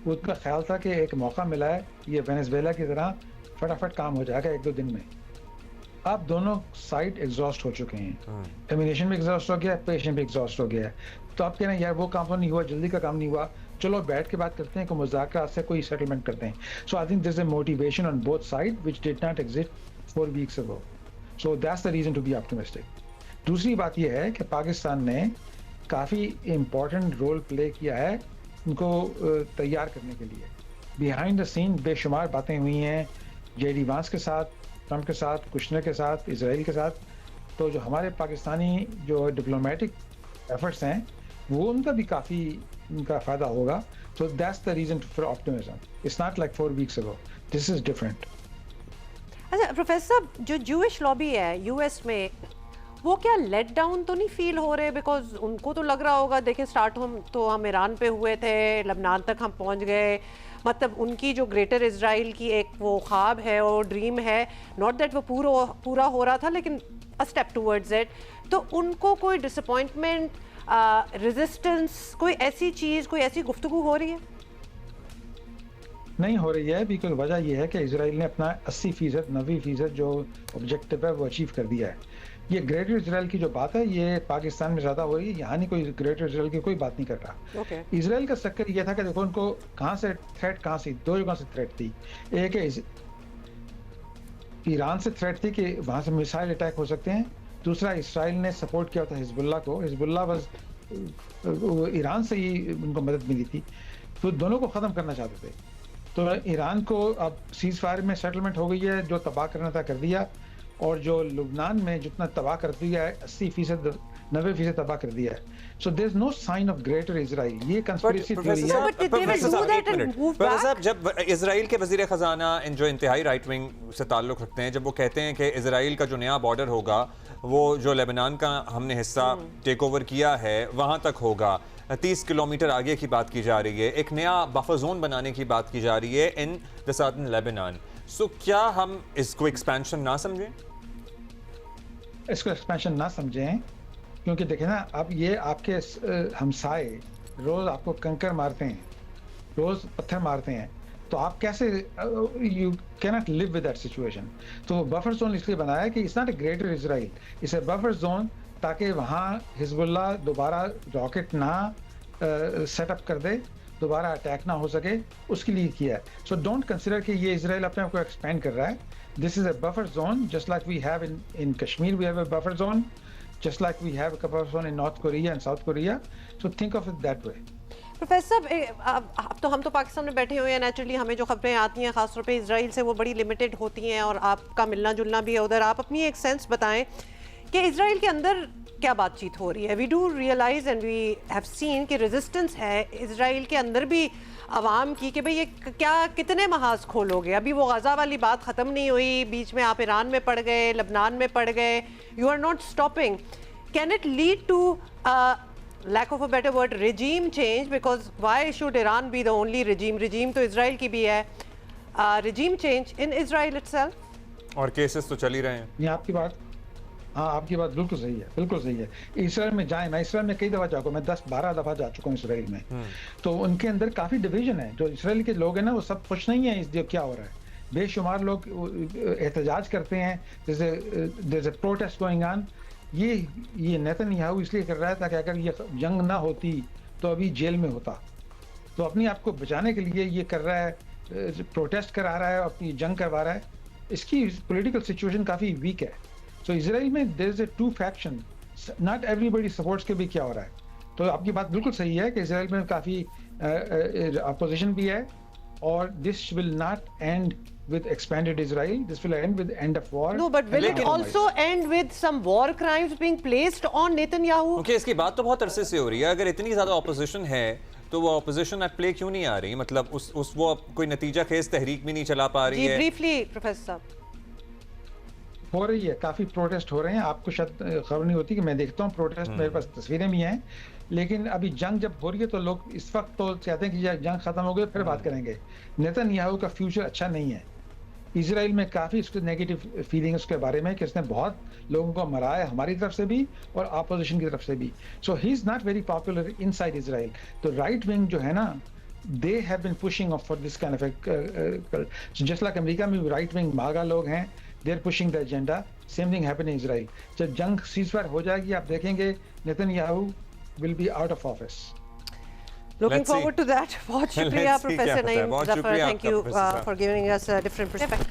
اس کا خیال تھا کہ ایک موقع ملا ہے, یہ وینیزویلا کی طرح فٹافٹ کام ہو جائے گا 1-2 دن میں. اب دونوں سائڈ ایگزاسٹ ہو چکے ہیں, ایمینیشن بھی ایگزاسٹ ہو گیا, پیشنٹ بھی ایگزاسٹ ہو گیا ہے. تو آپ کہہ رہے ہیں یار وہ کام تو نہیں ہوا, جلدی کا کام نہیں ہوا, چلو بیٹھ کے بات کرتے ہیں کہ مذاکرات سے کوئی سیٹلمنٹ کرتے ہیں. So I think there is a motivation on both side which did not exist 4 weeks ago. So that's the reason to be optimistic. دوسری بات یہ ہے کہ پاکستان نے کافی امپورٹنٹ رول پلے کیا ہے ان کو تیار کرنے کے لیے. بیہائنڈ دا سین بے شمار باتیں ہوئی ہیں, جے ڈی وانس کے ساتھ, ٹرمپ کے ساتھ, کشنر کے ساتھ, اسرائیل کے ساتھ. تو جو ہمارے پاکستانی جو ڈپلومیٹک ایفرٹس ہیں وہ ان کا بھی کافی ان کا فائدہ ہوگا. So that's the reason for optimism. It's not like 4 weeks ago. This is different. اچھا پروفیسر صاحب, جو جوئش لابی ہے یو ایس میں, وہ کیا لیٹ ڈاؤن تو نہیں فیل ہو رہے؟ بیکاز ان کو تو لگ رہا ہوگا, دیکھیں اسٹارٹ ہم ایران پہ ہوئے تھے, لبنان تک ہم پہنچ گئے, مطلب ان کی جو گریٹر اسرائیل کی ایک وہ خواب ہے اور ڈریم ہے, ناٹ دیٹ وہ پورا ہو رہا تھا, لیکن اسٹیپ ٹورڈز اٹ. تو ان کو کوئی ڈس اپوائنٹمنٹ, ریزسٹنس, کوئی ایسی چیز, کوئی ایسی گفتگو ہو رہی ہے؟ نہیں ہو رہی ہے, بیکاز وجہ یہ ہے کہ اسرائیل نے اپنا 80%, 90% جو آبجیکٹو ہے وہ اچیو کر دیا ہے. یہ گریٹر اسرائیل کی جو بات ہے یہ پاکستان میں زیادہ ہو رہی ہے, یہاں نہیں کوئی گریٹر اسرائیل کی کوئی بات نہیں کر رہا. اسرائیل کا چکر یہ تھا کہ دیکھو ان کو کہاں سے تھریٹ, کہاں سے 2 جگہ سے تھریٹ تھی. ایک ہے ایران سے تھریٹ تھی کہ وہاں سے میسائل اٹیک ہو سکتے ہیں. دوسرا اسرائیل نے سپورٹ کیا تھا حزب اللہ کو, حزب اللہ بس ایران سے ہی ان کو مدد ملی تھی, تو دونوں کو ختم کرنا چاہتے تھے. تو ایران کو اب سیز فائر میں سیٹلمنٹ ہو گئی ہے, جو تباہ کرنا تھا کر دیا. اور جو لبنان میں جتنا تباہ کر دیا ہے 80% 90% تباہ کر دیا ہے. So there's no sign of greater Israel. یہ conspiracy theory ہے. But they will do that and move back. صاحب جب اسرائیل کے وزیر خزانہ جو انتہائی رائٹ ونگ سے تعلق رکھتے ہیں، جب وہ کہتے ہیں کہ اسرائیل کا جو نیا بارڈر ہوگا وہ جو لیبنان کا ہم نے حصہ ٹیک اوور کیا ہے وہاں تک ہوگا، 30 کلومیٹر آگے کی بات کی جا رہی ہے، ایک نیا بفر زون بنانے کی بات کی جا رہی ہے ان دی سدرن لیبنان. سو کیا ہم اس کو ایکسپینشن نہ سمجھیں؟ اس کو ایکسپینشن نہ سمجھیں، کیونکہ دیکھیں نا اب یہ آپ کے ہمسائے روز آپ کو کنکر مارتے ہیں، روز پتھر مارتے ہیں، تو آپ کیسے you can't live with that situation. تو بفر زون اس لیے بنایا ہے کہ it's not a greater Israel, it's a buffer zone, تاکہ وہاں حزب اللہ دوبارہ راکٹ نہ سیٹ اپ کر دے، دوبارہ اٹیک نہ ہو سکے، اس کے لیے کیا ہے. سو ڈونٹ کنسیڈر کہ یہ اسرائیل اپنے آپ کو ایکسپینڈ کر رہا ہے. This is a buffer zone just like we have in Kashmir we have a buffer zone, just like we have a buffer zone in North Korea and South Korea. So think of it that way. Professor اب تو ہم تو پاکستان میں بیٹھے ہوئے ہیں، naturally ہمیں جو خبریں آتی ہیں خاص طور پہ اسرائیل سے وہ بڑی لمیٹڈ ہوتی ہیں، اور آپ کا ملنا جلنا بھی ہے ادھر. آپ اپنی ایک سینس بتائیں کہ اسرائیل کے اندر کیا بات چیت ہو رہی ہے. We do realize and we have seen کہ ریزسٹنس ہے اسرائیل کے اندر بھی عوام کی کہ بھئی یہ کیا کتنے محاذ کھولو گے. ابھی وہ غزہ والی بات ختم نہیں ہوئی، بیچ میں آپ ایران میں پڑ گئے، لبنان میں پڑ گئے. You are not stopping. Can it lead to, lack of a better word, regime change? Because why should Iran be the only regime? Regime تو اسرائیل کی بھی ہے. Regime change in Israel itself. اور کیسز تو چل ہی رہے ہیں. یہ آپ کی بات، ہاں آپ کی بات بالکل صحیح ہے، بالکل صحیح ہے. اسرائیل میں جائیں، میں اسرائیل میں کئی دفعہ جا چکا ہوں، میں 10-12 دفعہ جا چکا ہوں اسرائیل میں. تو ان کے اندر کافی ڈویژن ہے. جو اسرائیل کے لوگ ہیں نا وہ سب خوش نہیں ہیں اس جو کیا ہو رہا ہے. بے شمار لوگ احتجاج کرتے ہیں، جیسے there's a protest going on. یہ نیتن یاہو اس لیے کر رہا ہے تاکہ اگر یہ جنگ نہ ہوتی تو ابھی جیل میں ہوتا. تو اپنے آپ کو بچانے کے لیے یہ کر رہا ہے، پروٹیسٹ کرا رہا ہے، اپنی جنگ کروا رہا ہے. اس کی پولیٹیکل سچویشن کافی ویک ہے. سو اسرائیل میں there is a two faction, not everybody supports کے بھی کیا ہو رہا ہے. تو آپ کی بات بالکل صحیح ہے کہ اسرائیل میں کافی اپوزیشن بھی ہے، اور this will not end with expanded Israel. This will end with end of war. No, but will it also end with some war crimes being placed on Netanyahu? کیونکہ اس کی بات تو بہت عرصے سے ہو رہی ہے. اگر اتنی زیادہ اپوزیشن ہے تو وہ اپوزیشن ایٹ پلے کیوں نہیں آ رہی؟ مطلب وہ کوئی نتیجہ خیز تحریک بھی نہیں چلا پا رہی ہے. جی بریفلی پروفیسر صاحب. ہو رہی ہے، کافی پروٹیسٹ ہو رہے ہیں. آپ کو شاید خبر نہیں ہوتی کہ میں دیکھتا ہوں پروٹیسٹ، میرے پاس تصویریں بھی ہیں. لیکن ابھی جنگ جب ہو رہی ہے تو لوگ اس وقت تو چاہتے ہیں کہ جنگ ختم ہو گئی پھر بات کریں گے. نیتن یاہو کا فیوچر اچھا نہیں ہے. اسرائیل میں کافی اس کے نیگیٹو فیلنگ اس کے بارے میں کہ اس نے بہت لوگوں کو مرا ہے، ہماری طرف سے بھی اور اپوزیشن کی طرف سے بھی. So he is not very popular inside Israel. تو رائٹ ونگ جو ہے نا they have been pushing for this kind of just like امریکہ میں رائٹ ونگ ماگا لوگ ہیں، they are pushing the agenda. Same thing happen in Israel. جب جنگ سیز فائر ہو جائے گی آپ دیکھیں گے Netanyahu will be out of office. Looking forward to that. بہت شکریہ professor Naeem Zafar. Thank you for giving us a different perspective.